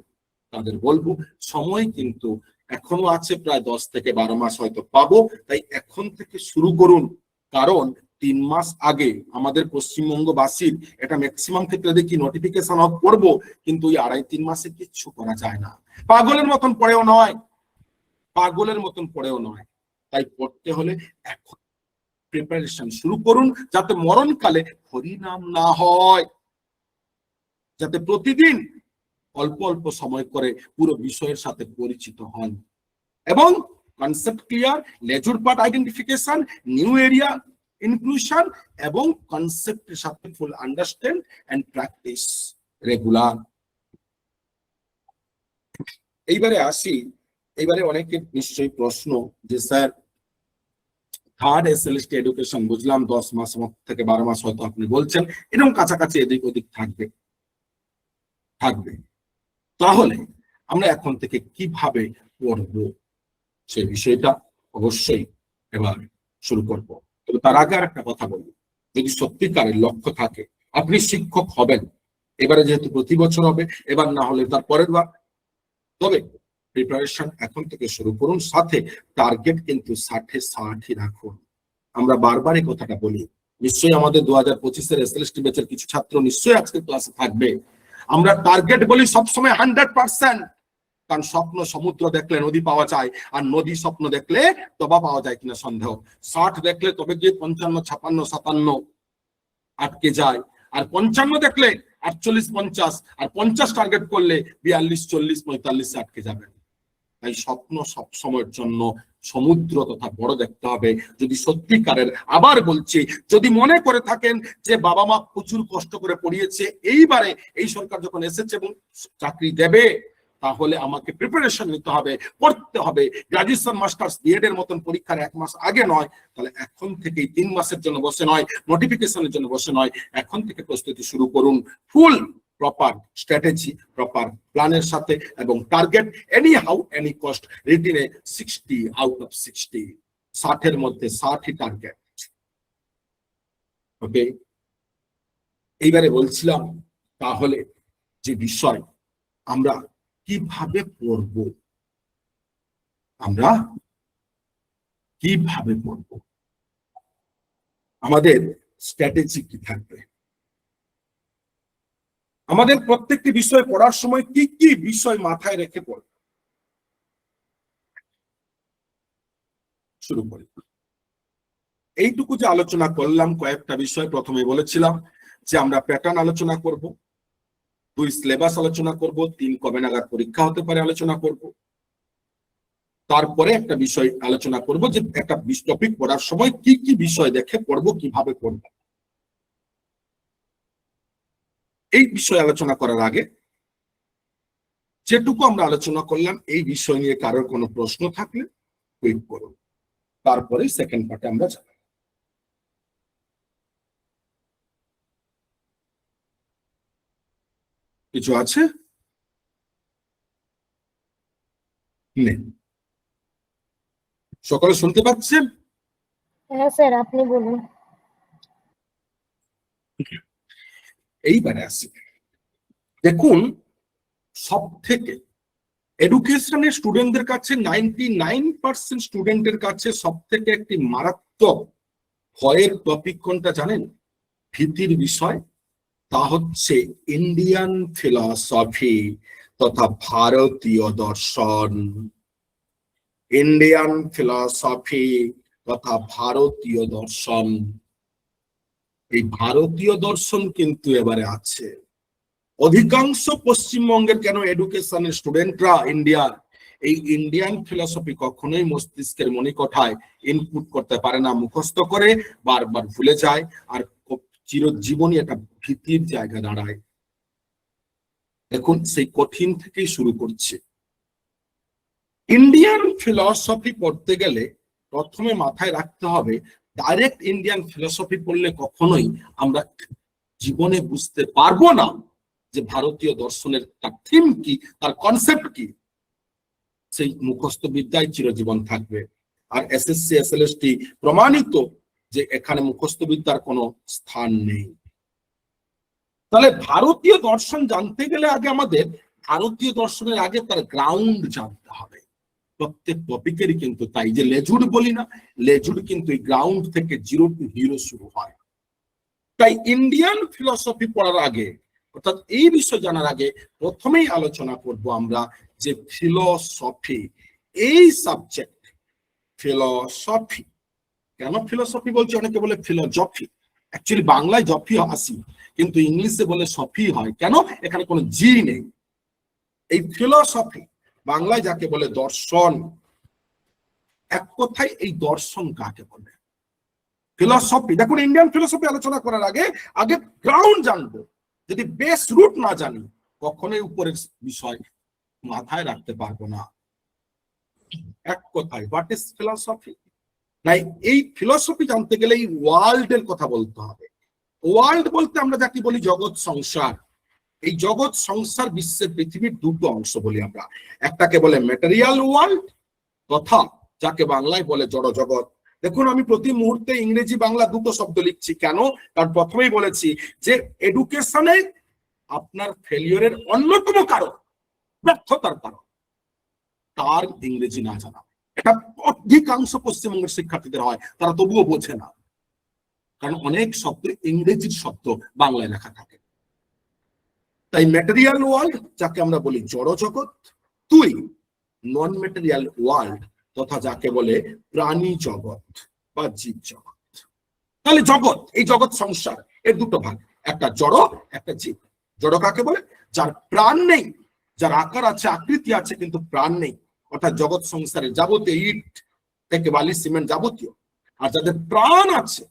তাদের বলবো সময় কিন্তু এখনো আছে, প্রায় 10 থেকে 12 মাস হয়তো পাবো। তাই এখন থেকে শুরু করুন, কারণ 3 মাস আগে আমাদের পশ্চিমবঙ্গবাসীর এটা ম্যাক্সিমাম ক্ষেত্রে দেখি নোটিফিকেশন অফ করবো, কিন্তু ওই 2.5-3 মাসে কিচ্ছু করা যায় না। পাগলের মতন পড়েও নয়, পাগলের মতন পড়েও নয়। তাই পড়তে হলে এখন প্রিপারেশন শুরু করুন, যাতে মরণকালে হরিনাম না হয়, যাতে প্রতিদিন অল্প অল্প সময় করে পুরো বিষয়ের সাথে পরিচিত হন। এবং কনসেপ্ট ক্লিয়ার, লেজুর part identification, new area inclusion এবং কনসেপ্টের সাথে full understand and practice regular. এইবারে আসি, এইবারে অনেকের নিশ্চয়ই প্রশ্ন যে স্যার থার্ড এসএলএসটি এডুকেশন বুঝলাম 10 মাস থেকে 12 মাস হয়তো আপনি বলছেন, এরকম কাছাকাছি এদিক ওদিক থাকবে থাকবে তাহলে আমরা এখন থেকে কিভাবে পড়ব সেই বিষয়টা অবশ্যই এবার শুরু করব। তবে তার আগে আর একটা কথা বলবো, যদি সত্যিকারের লক্ষ্য থাকে আপনি শিক্ষক হবেন, এবারে যেহেতু প্রতি বছর হবে, এবার না হলে তার পরের বার, তবে প্রিপারেশন এখন থেকে শুরু করুন, সাথে টার্গেট কিন্তু 60-60 রাখুন। আমরা বারবার এই কথাটা বলি, নিশ্চয়ই আমাদের 2025-এর এসএলএসটি ব্যাচের কিছু ছাত্র নিশ্চয়ই আজকে ক্লাসে থাকবে। আমরা টার্গেট বলি সবসময় 100%, কারণ স্বপ্ন সমুদ্র দেখলে নদী পাওয়া যায়, আর নদী স্বপ্ন দেখলে ডোবা পাওয়া যায় কিনা সন্দেহ। 60 দেখলে তবে গিয়ে 55, 56, 57 আটকে যায়, আর 55 দেখলে 48, 50, আর 50 টার্গেট করলে 42, 40, 45 আটকে যাবে। তাই স্বপ্ন সব সময়ের জন্য সমুদ্র তথা বড় দেখতে হবে। যদি সত্যিকারের, আবার বলছি, যদি মনে করে থাকেন যে বাবা মা প্রচুর কষ্ট করে পড়িয়েছে, এইবারে এই সরকার যখন এসেছে এবং চাকরি দেবে, তাহলে আমাকে প্রিপারেশন নিতে হবে, পড়তে হবে। গ্রাজুয়েশন মাস্টার্স বিএড এর মতন পরীক্ষার 1 মাস আগে নয়, তাহলে এখন থেকেই 3 মাসের জন্য বসে নয়, নোটিফিকেশনের জন্য বসে নয়, এখন থেকে প্রস্তুতি শুরু করুন। ফুল প্রপার স্ট্র্যাটেজি, প্রপার প্ল্যানের সাথে, এবং target anyhow any cost রিটিনে 60 আউট অফ 60, 60-এর মধ্যে 60ই টার্গেট। ওকে, এইবারে বলছিলাম তাহলে যে বিষয় আমরা কিভাবে পড়ব, আমরা কিভাবে পড়ব, আমাদের স্ট্র্যাটেজি কি থাকবে, আমাদের প্রত্যেকটি বিষয় পড়ার সময় কি কি বিষয় মাথায় রেখে পড়ব। শুরু করি, এইটুকু যে আলোচনা করলাম কয়েকটা বিষয়, প্রথমে বলেছিলাম যে আমরা প্যাটার্ন আলোচনা করব, 2 সিলেবাস আলোচনা করব, 3 কবে নাগাদ পরীক্ষা হতে পারে আলোচনা করব, তারপরে একটা বিষয় আলোচনা করব যে একটা টপিক পড়ার সময় কি কি বিষয় দেখে পড়বো, কিভাবে পড়বো। এই বিষয় আলোচনা করার আগে যেটুকু আমরা আলোচনা করলাম এই বিষয় নিয়ে কারোর কোনো প্রশ্ন থাকলে টুইট করুন, তারপরে সেকেন্ড পার্টে আমরা যাব। কিছু আছে? নেই? সকলে শুনতে পাচ্ছেন? হ্যাঁ স্যার, আপনি বলুন। এইবারে আসি, দেখুন সব থেকে এডুকেশনের স্টুডেন্টদের কাছে 99% স্টুডেন্টের কাছে সব থেকে একটি মারাত্মক ভয়ের টপিক কোনটা জানেন, ভীতির বিষয়, তা হচ্ছে ইন্ডিয়ান ফিলসফি তথা ভারতীয় দর্শন। ইন্ডিয়ান ফিলসফি তথা ভারতীয় দর্শন, এই ভারতীয় দর্শন কিন্তু এবারে আছে। অধিকাংশ পশ্চিমবঙ্গের কেন এডুকেশনের স্টুডেন্টরা ইন্ডিয়ার এই ইন্ডিয়ান ফিলসফি কখনোই মস্তিষ্কের মণিকোঠায় ইনপুট করতে পারে না, মুখস্থ করে বারবার ভুলে যায়, আর চিরজীবনই একটা ভীতির জায়গা দাঁড়ায়। এখন সেই কঠিন থেকেই শুরু করছে। ইন্ডিয়ান ফিলসফি পড়তে গেলে প্রথমে মাথায় রাখতে হবে, ডাইরেক্ট ইন্ডিয়ান ফিলসফি পড়লে কখনোই আমরা জীবনে বুঝতে পারবো না যে ভারতীয় দর্শনের তার থিম কি, তার কনসেপ্ট কি। সেই মুখস্থ বিদ্যায় চিরজীবন থাকবে। আর এসএসসি এসএলএসটি প্রমাণিত যে এখানে মুখস্থ বিদ্যার কোনো স্থান নেই। তাহলে ভারতীয় দর্শন জানতে গেলে আগে আমাদের ভারতীয় দর্শনের আগে তার গ্রাউন্ড জানতে হবে। প্রত্যেক টপিকেরই কিন্তু তাই, যে লেজুড় বলি না, লেজুড় কিন্তু এই গ্রাউন্ড থেকে 0 to hero শুরু হয়। তাই ইন্ডিয়ান ফিলসফি পড়ার আগে, অর্থাৎ এই বিষয় জানার আগে প্রথমেই আলোচনা করব আমরা যে ফিলসফি, এই সাবজেক্ট ফিলসফি। কেন ফিলসফি বলছি, অনেকে বলে ফিলজফি, অ্যাকচুয়ালি বাংলায় জফি আসি, কিন্তু ইংলিশে বলে সফি হয়। কেন? এখানে কোনো জি নেই। এই ফিলসফি বাংলায় যাকে বলে দর্শন, এক কথায় এই দর্শন কাকে বলে, ফিলসফি। দেখুন, ইন্ডিয়ান ফিলসফি আলোচনা করার আগে আগে গ্রাউন্ড জানবো। যদি বেস রুট না জানি, কখনোই উপরের বিষয় মাথায় রাখতে পারবো না। এক কথায় হোয়াট ইজ ফিলসফি? নাই এই ফিলসফি জানতে গেলে এই ওয়ার্ল্ডের কথা বলতে হবে। ওয়ার্ল্ড বলতে আমরা যাকে বলি জগৎ সংসার। এই জগৎ সংসার বিশ্বের পৃথিবীর দুটো অংশ বলি আমরা, একটাকে বলে ম্যাটেরিয়াল ওয়ার্ল্ড তথা যাকে বাংলায় বলে জড় জগৎ। দেখুন আমি প্রতি মুহূর্তে ইংরেজি বাংলা দুটো শব্দ লিখছি কেন? কারণ প্রথমেই বলেছি যে এডুকেশনে আপনার ফেলিওরের অন্যতম কারণ, ব্যর্থতার কারণ তার ইংরেজি না জানা। এটা অধিকাংশ পশ্চিমবঙ্গের শিক্ষার্থীদের হয়, তারা তবুও বোঝে না, কারণ অনেক শব্দ ইংরেজির শব্দ বাংলায় লেখা থাকে। তাই ম্যাটেরিয়াল ওয়ার্ল্ড যাকে আমরা বলি জড় জগৎ, তুই নন ম্যাটেরিয়াল ওয়ার্ল্ড তথা যাকে বলে প্রাণী জগৎ বা জীব জগৎ। তাহলে জগৎ, এই জগৎ সংসার এর দুটো ভাগ, একটা জড় একটা জীব। জড় কাকে বলে? যার প্রাণ নেই, যার আকার আছে আকৃতি আছে কিন্তু প্রাণ নেই, অর্থাৎ জগৎ সংসারের যাবতীয় ইট থেকে বালি সিমেন্ট যাবতীয়। আর যাদের প্রাণ আছে,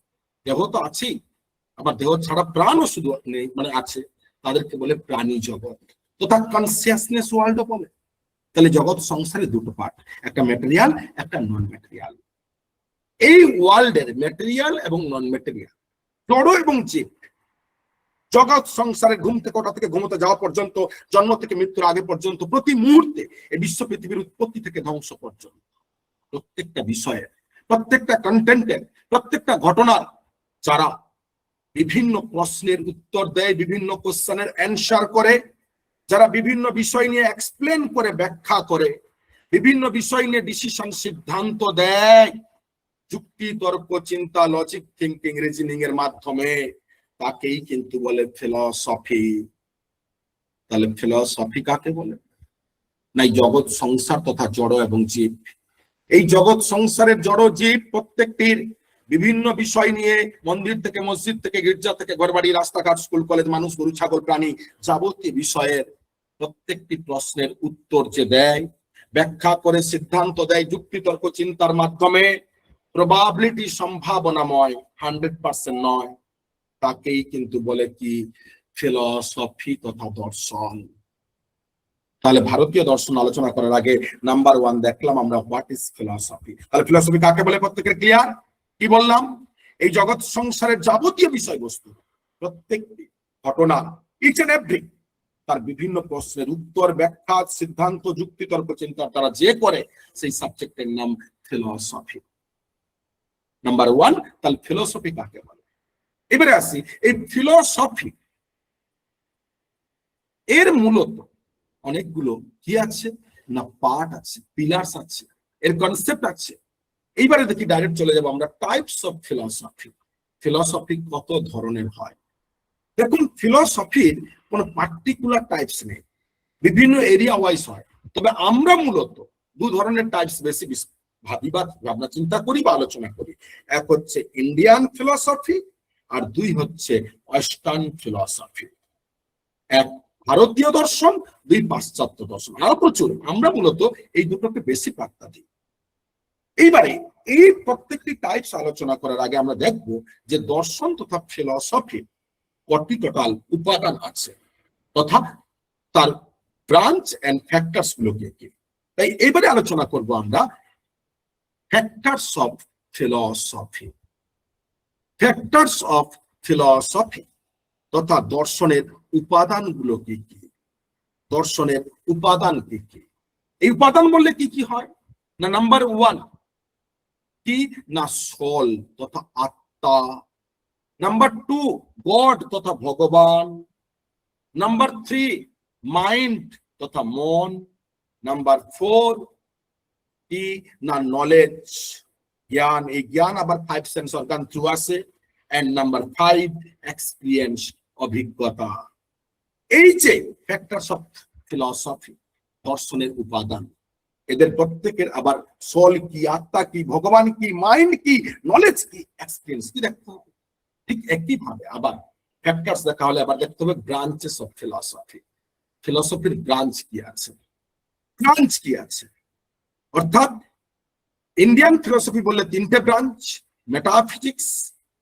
দেহ তো আছেই, আবার দেহ ছাড়া প্রাণও শুধু নেই মানে আছে, তাদেরকে বলে প্রাণী জগৎ তথা কনসিয়াসনেস ওয়ার্ল্ড বলে। তাহলে জগৎ সংসারে দুটো পার্ট, একটা ম্যাটেরিয়াল একটা নন ম্যাটেরিয়াল। এই ওয়ার্ল্ডের ম্যাটেরিয়াল এবং নন ম্যাটেরিয়াল, জড় এবং জীব, জগৎ সংসারে ঘুম থেকে ওঠা থেকে ঘুমোতে যাওয়া পর্যন্ত, জন্ম থেকে মৃত্যুর আগে পর্যন্ত, প্রতি মুহূর্তে এই বিশ্ব পৃথিবীর উৎপত্তি থেকে ধ্বংস পর্যন্ত প্রত্যেকটা বিষয়ের, প্রত্যেকটা কন্টেন্টের, প্রত্যেকটা ঘটনার যারা বিভিন্ন প্রশ্নের উত্তর দেয়, বিভিন্ন কোশ্চেনের অ্যান্সার করে, যারা বিভিন্ন বিষয় নিয়ে এক্সপ্লেন করে, ব্যাখ্যা করে, বিভিন্ন বিষয় নিয়ে ডিসিশন সিদ্ধান্ত দেয় যুক্তি তর্ক চিন্তা লজিক থিঙ্কিং রিজনিং এর মাধ্যমে, তাকেই কিন্তু বলে ফিলসফি। তাহলে ফিলসফি কাকে বলে? নাই জগৎ সংসার তথা জড় এবং জীব, এই জগৎ সংসারের জড় জীব প্রত্যেকটির বিভিন্ন বিষয় নিয়ে, মন্দির থেকে মসজিদ থেকে গির্জা থেকে ঘরবাড়ি রাস্তাঘাট স্কুল কলেজ মানুষ গরু ছাগল প্রাণী যাবতীয় বিষয়ের প্রত্যেকটি প্রশ্নের উত্তর যে দেয়, ব্যাখ্যা করে সিদ্ধান্ত দেয় যুক্তি তর্ক চিন্তার মাধ্যমে, প্রবাবিলিটি সম্ভাবনাময় 100% নয়, তাকেই কিন্তু বলে কি ফিলসফি তথা দর্শন। তাহলে ভারতীয় দর্শন আলোচনা করার আগে নাম্বার 1 দেখলাম আমরা হোয়াট ইজ ফিলসফি। তাহলে ফিলসফি কাকে বলে প্রত্যেকের ক্লিয়ার? কি বললাম? এই জগৎ সংসারের যাবতীয় বিষয়বস্তু, প্রত্যেকটি ঘটনা, ইচ এন্ড এভরি, তার বিভিন্ন প্রশ্নের উত্তর ব্যাখ্যা সিদ্ধান্ত যুক্তি তর্ক চিন্তার দ্বারা যে করে, সেই সাবজেক্টের নাম ফিলসফি। নাম্বার 1, তাহলে ফিলসফি কাকে বলে? এবারে আসি এই ফিলসফি এর মূলত অনেকগুলো কি আছে না পার্ট আছে, পিলার্স আছে, এর কনসেপ্ট আছে। এইবারে দেখি ডাইরেক্ট চলে যাবো আমরা টাইপস অফ ফিলসফি। ফিলসফি কত ধরনের হয়? দেখুন ফিলসফির কোনো পার্টিকুলার টাইপস নেই, বিভিন্ন এরিয়া ওয়াইজ হয়। তবে আমরা মূলত দু ধরনের টাইপস বেশি ভাবি বা ভাবনা চিন্তা করি বা আলোচনা করি। এক হচ্ছে ইন্ডিয়ান ফিলসফি আর দুই হচ্ছে ওয়েস্টার্ন ফিলসফি। এক ভারতীয় দর্শন, দুই পাশ্চাত্য দর্শন। আরো প্রচুর, আমরা মূলত এই দুটোকে বেশি পাত্তা দিই। এইবারে এই প্রত্যেকটি টাইপস আলোচনা করার আগে আমরা দেখব যে দর্শন তথা ফিলসফি কটি টোটাল উপাদান আছে তথা তার ব্রাঞ্চ এন্ড ফ্যাক্টরস গুলো কি। তাই এবারে আলোচনা করব আমরা factors of philosophy. Factors of philosophy তথা দর্শনের উপাদানগুলো কি কি, দর্শনের উপাদান কি কি। এই উপাদান বললে কি কি হয় না, নাম্বার 1 কি না সোল তথা আত্মা, নাম্বার 2 গড তথা ভগবান, নাম্বার 3 মাইন্ড তথা মন, নাম্বার 4 কি না নলেজ জ্ঞান, এই জ্ঞান আবার 5 সেন্স অর্গান থ্রু আসে, এন্ড নাম্বার 5 এক্সপিরিয়েন্স অভিজ্ঞতা। এই যে ফ্যাক্টরস অফ ফিলসফি দর্শনের উপাদান, এদের প্রত্যেকের আবার সোল কি, আত্মা কি, ভগবান কি, মাইন্ড কি, নলেজ কি, এক্সপিরিয়েন্স কি দেখতে হবে। ঠিক একই ভাবে আবার ফ্যাক্টরস দেখা হলে আবার দেখতে হবে ব্রাঞ্চেস অফ ফিলসফি। ফিলসফির ব্রাঞ্চ কি আছে, ব্রাঞ্চ কি আছে। অর্থাৎ ইন্ডিয়ান ফিলসফি বললে 3টে ব্রাঞ্চ, মেটাফিজিক্স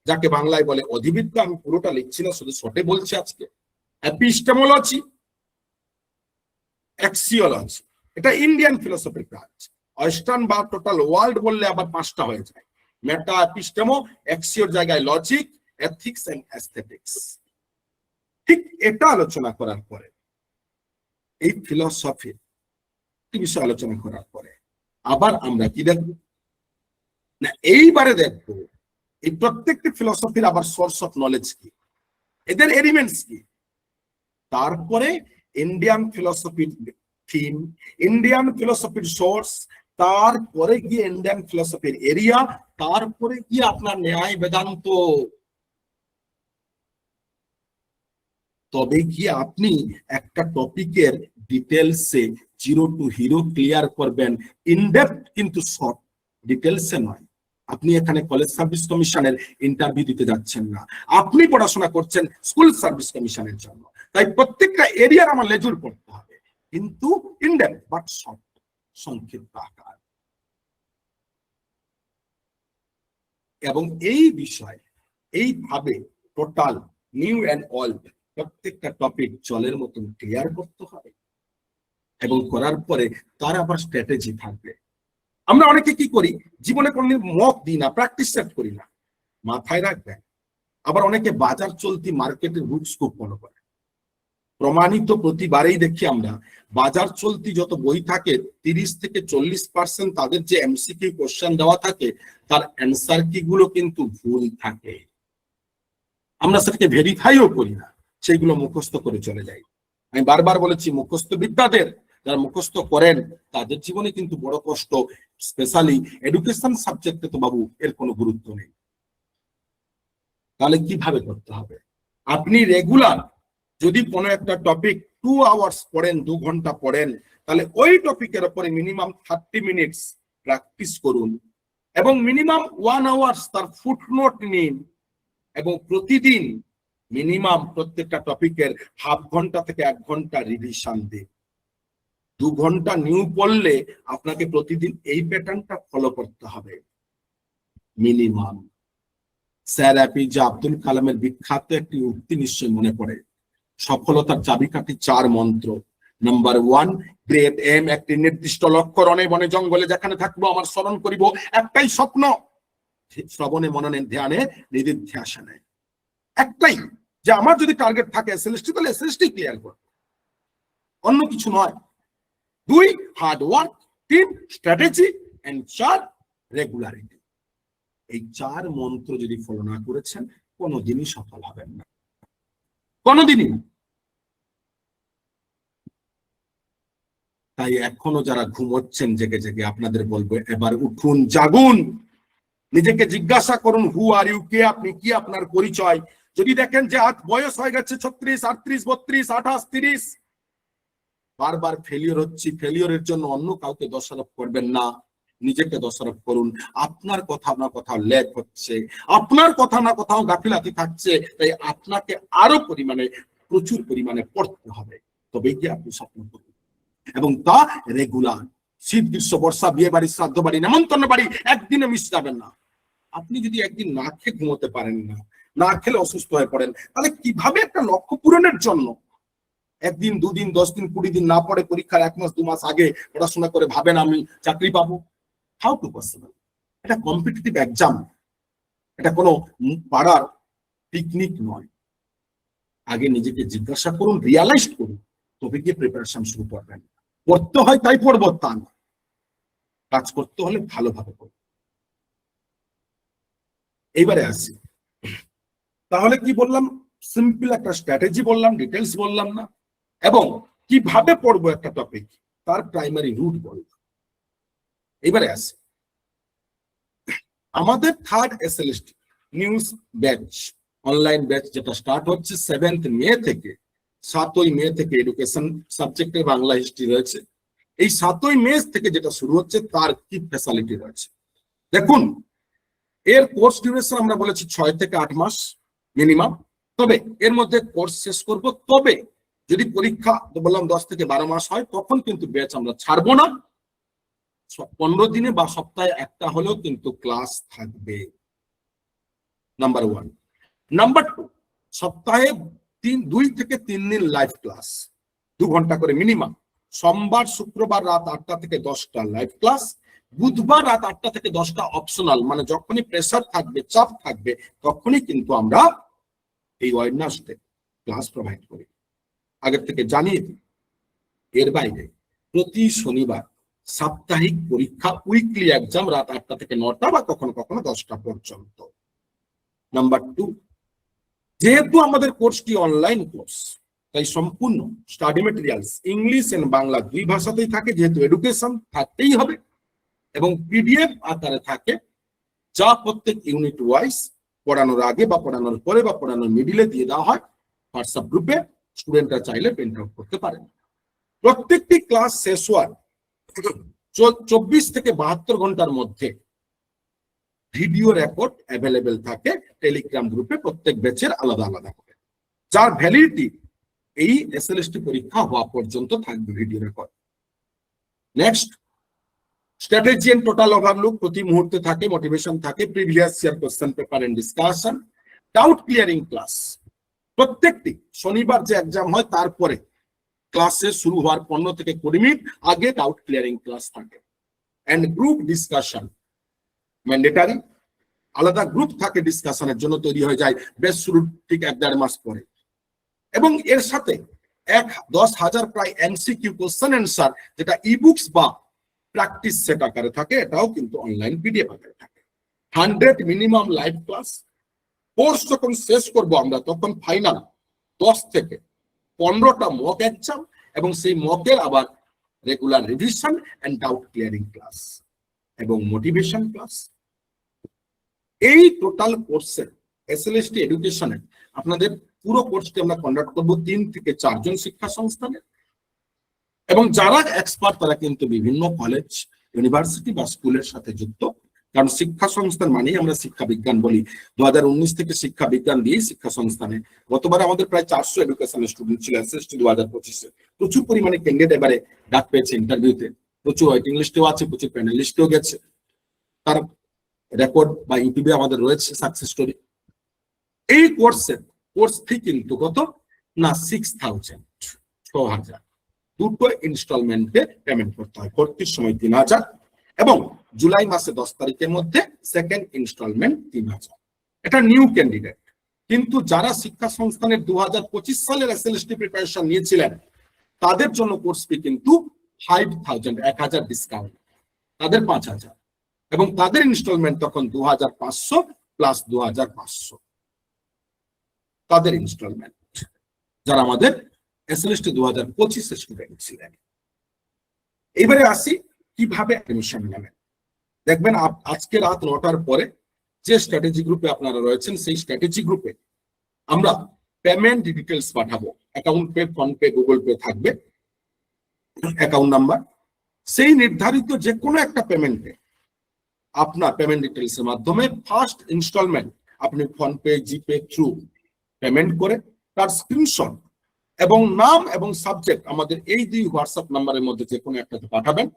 যাকে বাংলায় বলে অধিবিদ্যা, আমি পুরোটা লিখছি না শুধু শর্টে বলছি আজকে, এপিস্টেমোলজি অ্যাক্সিওলজি, এটা ইন্ডিয়ান ফিলোসফির ব্রাঞ্চ। ওয়েস্টার্ন বা টোটাল ওয়ার্ল্ড বললে আবার 5টা হয়ে যায়, মেটা, এপিস্টেমো, অ্যাক্সিওর জায়গায় লজিক, এথিক্স এন্ড অ্যাস্থেটিক্স। ঠিক এটা আলোচনা করার পরে, এই ফিলোসফির বিষয় আলোচনা করার পরে আবার আমরা কি দেখব না, এইবারে দেখবো এই প্রত্যেকটি ফিলোসফির আবার সোর্স অফ নলেজ কি, এদের এলিমেন্টস কি, তারপরে ইন্ডিয়ান ফিলোসফির থিম, ইন্ডিয়ান ফিলোসফির সোর্স, তারপরে গিয়ে ইন্ডিয়ান ফিলোসফির এরিয়া, তারপরে গিয়ে আপনার ন্যায় বেদান্ত। তবে কি আপনি একটা টপিকের ডিটেলসে 0 to hero ক্লিয়ার করবেন, ইনডেপথ কিন্তু শর্ট, ডিটেলসে নয়। আপনি এখানে কলেজ সার্ভিস কমিশনের ইন্টারভিউ দিতে যাচ্ছেন না, আপনি পড়াশোনা করছেন স্কুল সার্ভিস কমিশনের জন্য। তাই প্রত্যেকটা এরিয়ার আমার লেজুর পড়তে হবে, কিন্তু ইনডেপথ বাট শর্ট, সংক্ষিপ্ত আকার। এবং এই বিষয় এইভাবে টোটাল নিউ অ্যান্ড ওল্ড প্রত্যেকটা টপিক জলের মতন ক্লিয়ার করতে হবে, এবং করার পরে তার আবার স্ট্র্যাটেজি থাকবে। আমরা অনেকে কি করি, জীবনে কোনদিন মক দিই না, প্র্যাকটিস সেট করি না, মাথায় রাখবেন। আবার অনেকে বাজার চলতি মার্কেটের রুলস খুব ফলো করে। প্রমাণিত প্রতিবারেই দেখি আমরা, বাজার চলতি যত বই থাকে 30 থেকে 40% তাদের যে এমসিকিউ কোশ্চেন দেওয়া থাকে, তার অ্যান্সার কি গুলো কিন্তু ভুল থাকে। আমরা সেটাকে ভেরিফাইও করি না, সেইগুলো মুখস্থ করে চলে যাই। আমি বারবার বলেছি, মুখস্থ বিদ্যাদের যারা মুখস্থ করেন তাদের জীবনে কিন্তু বড় কষ্ট, স্পেশালি এডুকেশন সাবজেক্টে তো বাবু এর কোনো গুরুত্ব নেই। তাহলে কিভাবে করতে হবে? আপনি রেগুলার যদি কোনো একটা টপিক 2 আওয়ার্স পড়েন, 2 ঘন্টা পড়েন, তাহলে ওই টপিকের উপরে মিনিমাম 30 মিনিটস প্র্যাকটিস করুন, এবং মিনিমাম 1 আওয়ার্স তার ফুটনোট নিন, এবং প্রতিদিন মিনিমাম প্রত্যেকটা টপিকের হাফ ঘন্টা থেকে 1 ঘন্টা রিভিশন দিন। 2 ঘন্টা নিউ পড়লে আপনাকে প্রতিদিন এই প্যাটার্নটা ফলো করতে হবে মিনিমাম। স্যার এপিজে আব্দুল কালামের বিখ্যাত একটি উক্তি নিশ্চয় মনে পড়ে, সফলতার চাবিকাঠি 4 মন্ত্র। নাম্বার 1, গ্রেট এম, একটি নির্দিষ্ট লক্ষ্য, রণে বনে জঙ্গলে যেখানে থাকবো আমার স্মরণ করিব একটাই স্বপ্ন, শ্রবণে মননে ধ্যানে নিদিধ্যাসনে। একটাই, যে আমার যদি টার্গেট থাকে এসএলএসটি, তাহলে এসএলএসটি ক্লিয়ার করব, অন্য কিছু নয়। 2, hard work, 3, strategy, and 4, regularity. এই 4 মন্ত্র যদি ফলো না করেছেন কোনোদিনই সফল হবেন না, কোনোদিনই। তাই এখনো যারা ঘুমোচ্ছেন জেগে জেগে, আপনাদের বলবো এবার উঠুন, জাগুন, নিজেকে জিজ্ঞাসা করুন, হু আর ইউ, কে আপনি, কি আপনার পরিচয়। যদি দেখেন যে আজ বয়স হয়ে গেছে 36, 38, 32, 28, 30, বারবার ফেলিওর হচ্ছে, ফেলিওরের জন্য অন্য কাউকে দোষারোপ করবেন না, নিজেকে দোষারোপ করুন। আপনার কথা না কোথাও ল্যাগ হচ্ছে, আপনার কথা না কোথাও গাফিলাতি থাকছে, তাই আপনাকে আরো পরিমাণে, প্রচুর পরিমাণে পড়তে হবে, তবেই কি আপনি স্বপ্ন করবেন, এবং তা রেগুলার। শীত, গ্রীষ্ম, বর্ষা, বিয়ে বাড়ি, শ্রাদ্ধ বাড়ি, নেমন্তন্ন বাড়ি, একদিনে মিস যাবেন না। আপনি যদি একদিন না খেয়ে ঘুমোতে পারেন না, না খেলে অসুস্থ হয়ে পড়েন, তাহলে কিভাবে একটা লক্ষ্য পূরণের জন্য 1 দিন, 2 দিন, 10 দিন, 20 দিন না পড়ে পরীক্ষার 1 মাস 2 মাস আগে পড়াশোনা করে ভাবেন আমি চাকরি পাবো? How to possible? এটা কম্পিটিটিভ এক্সাম, এটা কোনো পাড়ার পিকনিক নয়। আগে নিজেকে জিজ্ঞাসা করুন, রিয়ালাইজ করুন, তবে গিয়ে প্রিপারেশন শুরু করবেন। পড়তে হয় তাই পড়বো তা না, কাজ করতে হলে ভালোভাবে করব। এইবারে আসি, তাহলে কি বললাম? সিম্পল একটা স্ট্র্যাটেজি বললাম, ডিটেলস বললাম না, এবং কিভাবে পড়বো একটা টপিক তার প্রাইমারি রুট বললাম। এবারে আসি, আমাদের 3rd SLST news batch, online batch, যেটা স্টার্ট হচ্ছে 7th মে থেকে। 7ই মে থেকে এডুকেশন সাবজেক্টে বাংলা হিস্ট্রি রয়েছে। এই 7ই মে থেকে যেটা শুরু হচ্ছে, তার কি ফ্যাসিলিটি রয়েছে দেখুন। এর কোর্স ডিউরেশন আমরা বলেছি 6 থেকে 8 মাস মিনিমাম। তবে এর মধ্যে কোর্স শেষ করব, তবে যদি পরীক্ষা বললাম 10 থেকে 12 মাস হয়, তখন কিন্তু ব্যাচ আমরা ছাড়বো না। 15 দিনে বা সপ্তাহে একটা হলেও কিন্তু ক্লাস থাকবে, নাম্বার 1। নাম্বার 2, সপ্তাহে 2 থেকে 3 দিন লাইভ ক্লাস, 2 ঘন্টা করে মিনিমাম। সোমবার শুক্রবার রাত 8টা থেকে 10টা লাইভ ক্লাস, বুধবার রাত 8টা থেকে 10টা অপশনাল, মানে যখনই প্রেসার থাকবে, চাপ থাকবে, তখনই কিন্তু আমরা এই ওয়েবনাসে ক্লাস প্রোভাইড করি। আগের থেকে জানিয়ে দিই। এর বাইরে প্রতি শনিবার সাপ্তাহিক পরীক্ষা, উইকলি এক্সাম রাত 8টা থেকে 9টা বা কখনো কখনো 10টা পর্যন্ত। নাম্বার 2, যেহেতু আমাদের কোর্সটি অনলাইন কোর্স, তাই সম্পূর্ণ study materials English and Bangla দুই ভাষাতেই থাকে, যেহেতু এডুকেশন থাকতেই হবে, এবং পিডিএফ আকারে থাকে, যা প্রত্যেক ইউনিট ওয়াইজ পড়ানোর আগে বা পড়ানোর পরে বা পড়ানোর মিডিলে দিয়ে দেওয়া হয় হোয়াটসঅ্যাপ গ্রুপে। স্টুডেন্টরা চাইলে প্রিন্ট আউট করতে পারেন। প্রত্যেকটি ক্লাস শেষ হওয়ার 24 থেকে 72 ঘন্টার মধ্যে ভিডিও রেকর্ড অ্যাভেলেবেল থাকে টেলিগ্রাম গ্রুপে, প্রত্যেক ব্যাচের আলাদা আলাদা করে, যার ভ্যালিডিটি এই এসএলএসটি পরীক্ষা হওয়া পর্যন্ত থাকবে video record. Next, strategy and total overlook প্রতি মুহূর্তে থাকে, মোটিভেশন থাকে, previous year question paper and discussion, doubt clearing class. প্রত্যেকটি শনিবার যে এক্সাম হয় তারপরে ক্লাসে শুরু হওয়ার 15 থেকে 20 মিনিট আগে ডাউট ক্লিয়ারিং ক্লাস থাকে, এন্ড গ্রুপ ডিসকাশন ম্যান্ডেটারি। আলাদা গ্রুপ থাকে ডিসকাশনের জন্য, তৈরি হয়ে যায় বেশ শুরুর ঠিক 1-1.5 মাস পরে। এবং এর সাথে 10,000 প্রায় এমসিকিউ কোশ্চেন অ্যান্সার, যেটা ইবুকস বা প্র্যাকটিস সেট আকারে থাকে, এটাও কিন্তু অনলাইন পিডিএফ আকারে থাকে। 100 মিনিমাম লাইভ ক্লাস। কোর্স যখন শেষ করব আমরা, তখন ফাইনাল 10 থেকে 15টা মক এক্সাম, এবং সেই মকের আবার regular revision and doubt clearing class এবং মোটিভেশন ক্লাস। এই টোটাল কোর্সে এসএলএসটি এডুকেশনে আপনাদের পুরো কোর্সটি আমরা কন্ডাক্ট করব 3 থেকে 4 জন শিক্ষা সংস্থানে, এবং যারা এক্সপার্ট তারা কিন্তু বিভিন্ন কলেজ, ইউনিভার্সিটি বা স্কুলের সাথে যুক্ত। কারণ শিক্ষা সংস্থান মানেই আমরা শিক্ষা বিজ্ঞান বলি। 2019 থেকে শিক্ষা বিজ্ঞান দিয়েই শিক্ষা সংস্থানে। গতবার আমাদের প্রায় 400 এডুকেশনাল স্টুডেন্ট ছিল এসএসটি 2025-এ। প্রচুর পরিমাণে ক্যান্ডিডেট এবারে ডাক পেয়েছে ইন্টারভিউতে, প্রচুর ওয়েটিং লিস্টেও আছে, প্রচুর প্যানেল লিস্টেও গেছে। তার রেকর্ড বা ইউটিউবে আমাদের রয়েছে সাকসেস স্টোরি। এই কোর্স ফি কিন্তু কত না 6,000 দুটো ইনস্টলমেন্টে পেমেন্ট করতে হয়। ভর্তির সময় 3,000 এবং জুলাই মাসে 10 তারিখের মধ্যে সেকেন্ড ইনস্টলমেন্ট 3,000। এটা নিউ ক্যান্ডিডেট। কিন্তু যারা শিক্ষা সংস্থানের 2025 সালের এসএলএসটি প্রিপারেশন নিয়েছিলেন, তাদের জন্য কোর্স ফি কিন্তু 5,000, 1,000 ডিসকাউন্ট, তাদের 5,000, এবং তাদের ইনস্টলমেন্ট তখন 2,500 প্লাস 2,500 তাদের ইনস্টলমেন্ট, যারা আমাদের এসএলএসটি 2025 স্টুডেন্ট ছিলেন। এবারে আসি কিভাবে অ্যাডমিশন নেবেন। দেখবেন আজকে রাত 9টার পরে যে স্ট্র্যাটেজি গ্রুপে আপনারা রয়েছেন, সেই স্ট্র্যাটেজি গ্রুপে আমরা পেমেন্ট ডিটেলস পাঠাবো। Account pay, phone pay, Google pay থাকবে, অ্যাকাউন্ট নাম্বার। সেই নির্ধারিত যে কোনো একটা পেমেন্টে আপনার পেমেন্ট ডিটেলস এর মাধ্যমে ফার্স্ট ইনস্টলমেন্ট আপনি ফোন পে, জিপে থ্রু পেমেন্ট করে তার স্ক্রিনশট এবং নাম এবং সাবজেক্ট আমাদের এই 2 হোয়াটসঅ্যাপ নাম্বারের মধ্যে যে কোনো একটাতে পাঠাবেন,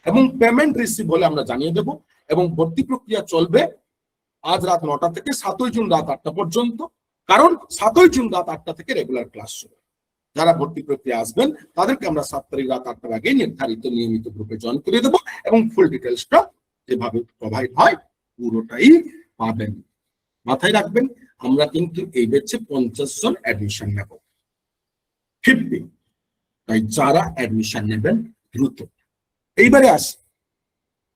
এবং পেমেন্ট রিসিভ হলে আমরা জানিয়ে দেব। এবং ভর্তি প্রক্রিয়া চলবে আজ রাত 9টা থেকে 7ই জুন রাত 8টা পর্যন্ত। কারণ 7ই জুন রাত 8টা থেকে রেগুলার ক্লাস শুরু। যারা ভর্তি প্রক্রিয়া আসবেন তাদেরকে আমরা 7 তারিখ রাত 8টার আগে নির্ধারিত নিয়মিত গ্রুপে জয়েন করে দেবো, এবং ফুল ডিটেলসটা যেভাবে প্রোভাইড হয় পুরোটাই পাবেন। মাথায় রাখবেন, আমরা কিন্তু এই ব্যাচে 50 জন অ্যাডমিশন নেব, 50। তাই যারা অ্যাডমিশন নেবেন দ্রুত। এইবারে আসি,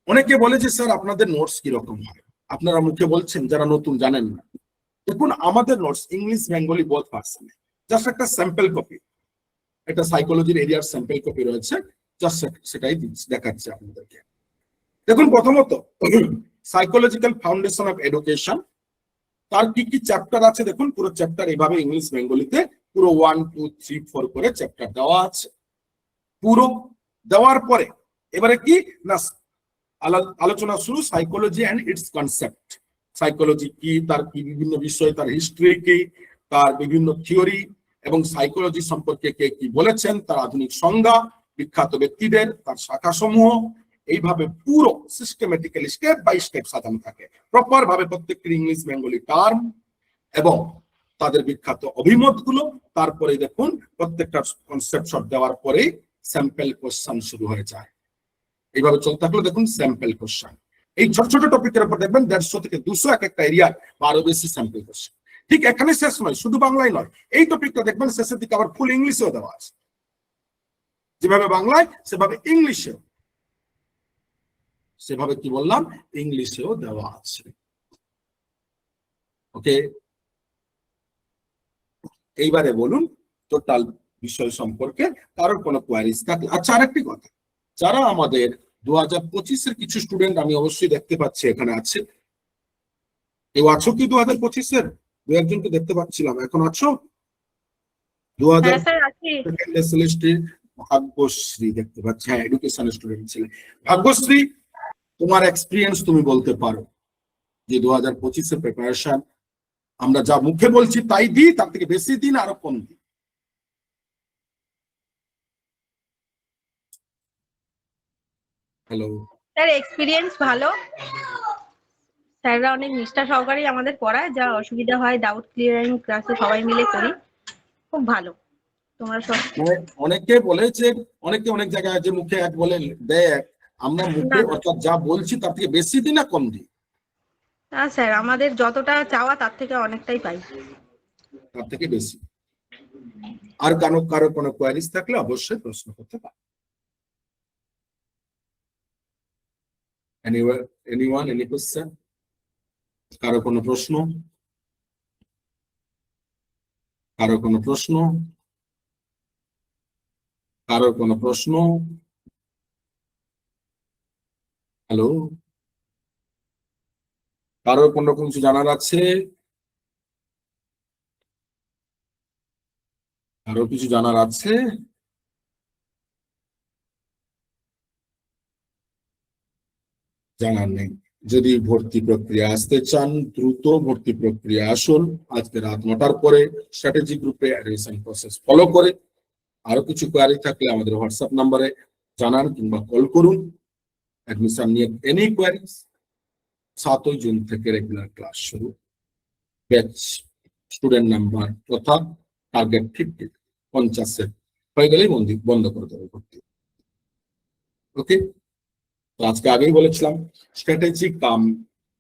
অনেকে বলে যে স্যার আপনাদের নোটস কিরকম হয়। আপনারা মুখে বলছেন, যারা নতুন জানেন না। দেখুন, আমাদের নোটস ইংলিশ বেঙ্গলি বোথ ভার্সনে, জাস্ট একটা স্যাম্পল কপি, একটা সাইকোলজির এরিয়ার স্যাম্পল কপি রয়েছে, জাস্ট সেটাই দেখাচ্ছে আপনাদেরকে। দেখুন, প্রথমত সাইকোলজিক্যাল ফাউন্ডেশন অফ এডুকেশন, তার কি কি চ্যাপ্টার আছে দেখুন। পুরো চ্যাপ্টার এইভাবে ইংলিশ বেঙ্গলিতে পুরো 1, 2, 3, 4 করে চ্যাপ্টার দেওয়া আছে। পুরো দেওয়ার পরে এবারে কি না আলোচনা শুরু, psychology and it's concept. Psychology কি, তার কি বিভিন্ন বিষয়, তার হিস্ট্রি কি, তার বিভিন্ন থিওরি, এবং সাইকোলজি সম্পর্কে কে কি বলেছেন, তার আধুনিক সংজ্ঞা, বিখ্যাত ব্যক্তিদের, তার শাখাসমূহ। এইভাবে পুরো সিস্টেমেটিক্যালি স্টেপ বাই স্টেপ সাজানো থাকে প্রপার ভাবে প্রত্যেকটি ইংলিশ বেঙ্গলি টার্ম এবং তাদের বিখ্যাত অভিমতগুলো। তারপরে দেখুন প্রত্যেকটা কনসেপ্ট শট দেওয়ার পরে স্যাম্পল কোশ্চেন শুরু হয়ে যায়। এইভাবে চলতে থাকলে দেখুন স্যাম্পল কোশ্চেন, এই ছোট ছোট টপিকের উপর দেখবেন 150 থেকে 200 এক একটা এরিয়া বা আরো বেশি স্যাম্পল কোশ্চেন। ঠিক এখানে শেষ নয়, শুধু বাংলায় নয়, এই টপিকটা দেখবেন শেষের দিকে আবার ফুল ইংলিশেও দেওয়া আছে, যেভাবে বাংলায় সেভাবে ইংলিশেও, সেভাবে কি বললাম, ইংলিশেও দেওয়া আছে। ওকে, এইবারে বলুন টোটাল বিষয় সম্পর্কে কারোর কোনো কোয়ারিজ থাকলে। আচ্ছা, আরেকটি কথা, যারা আমাদের 2025-এর কিছু স্টুডেন্ট আমি অবশ্যই দেখতে পাচ্ছি এখানে আছে, কেউ আছো কি 2025-এর? দু একজনকে দেখতে পাচ্ছিলাম, এখন আছো? 2000 স্যার আছি। ভাগ্যশ্রী দেখতে পাচ্ছি, হ্যাঁ এডুকেশন স্টুডেন্ট ছিলেন। ভাগ্যশ্রী, তোমার এক্সপিরিয়েন্স তুমি বলতে পারো যে 2025-এর প্রিপারেশন আমরা যা মুখে বলছি তাই দিই, তার থেকে বেশি দিন আরো কম দিই? হ্যালো স্যার এক্সপিরিয়েন্স ভালো, স্যাররা অনেক নিষ্ঠা সহকারে আমাদের পড়ায়, যা অসুবিধা হয় ডাউট ক্লিয়ারিং ক্লাসে সবাই মিলে করি, খুব ভালো। তোমরা সব অনেকে বলে যে, অনেকে অনেক জায়গায় যে মুখে এক বলে দেয়, আমরা মুখে না। অর্থাৎ যা বলছি তার থেকে বেশি দিই না কম দিই? না স্যার, আমাদের যতটা চাওয়া তার থেকে অনেকটাই পাই। তার থেকে বেশি। আর কারো কোনো কোয়ারিজ থাকলে অবশ্যই প্রশ্ন করতে পারে। Anyone, any question? কারো কোনো প্রশ্ন? কারো কোনো প্রশ্ন? কারো কোনো প্রশ্ন? হ্যালো, কারো কোনো রকম কিছু জানার আছে? কারো কিছু জানার আছে? জানার নেই। যদি ভর্তি প্রক্রিয়া আসতে চান, দ্রুত ভর্তি প্রক্রিয়া আসুন। আজকে রাত 9টার পরে স্ট্র্যাটেজি গ্রুপে অ্যাডমিশন প্রসেস ফলো করে। আরো কিছু কোয়ারি থাকলে আমাদের হোয়াটসঅ্যাপ নাম্বারে জানান কিংবা কল করুন। অ্যাডমিশন নিয়ে এনি কোয়ারিজ, 7ই জুন থেকে রেগুলার ক্লাস শুরু। ব্যাচ স্টুডেন্ট নাম্বার তথা টার্গেট 50 হয়ে গেলেই বন্ধ করে দেবে ভর্তি। ওকে, তো আজকে আগেই বলেছিলাম স্ট্র্যাটেজি কাম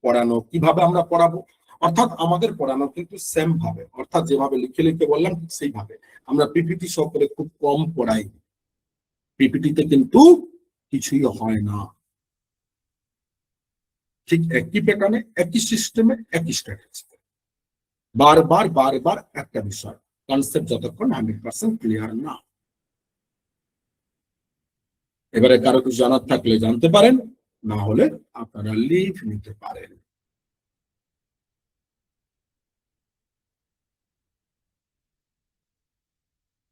পড়ানো, কিভাবে আমরা পড়াবো, অর্থাৎ আমাদের পড়ানো কিন্তু সেম ভাবে, অর্থাৎ যেভাবে লিখে লিখে বললাম ঠিক সেইভাবে। আমরা পিপিটি সহ করে খুব কম পড়াই, পিপিটিতে কিন্তু কিছুই হয় না। ঠিক একই প্যাটার্নে, একই সিস্টেমে, একই স্ট্র্যাটেজি, বারবার বারবার একটা বিষয়, কনসেপ্ট যতক্ষণ 100% ক্লিয়ার না। এবারে কারো কিছু জানার থাকলে জানতে পারেন, না হলে আপনারা লিভ নিতে পারেন।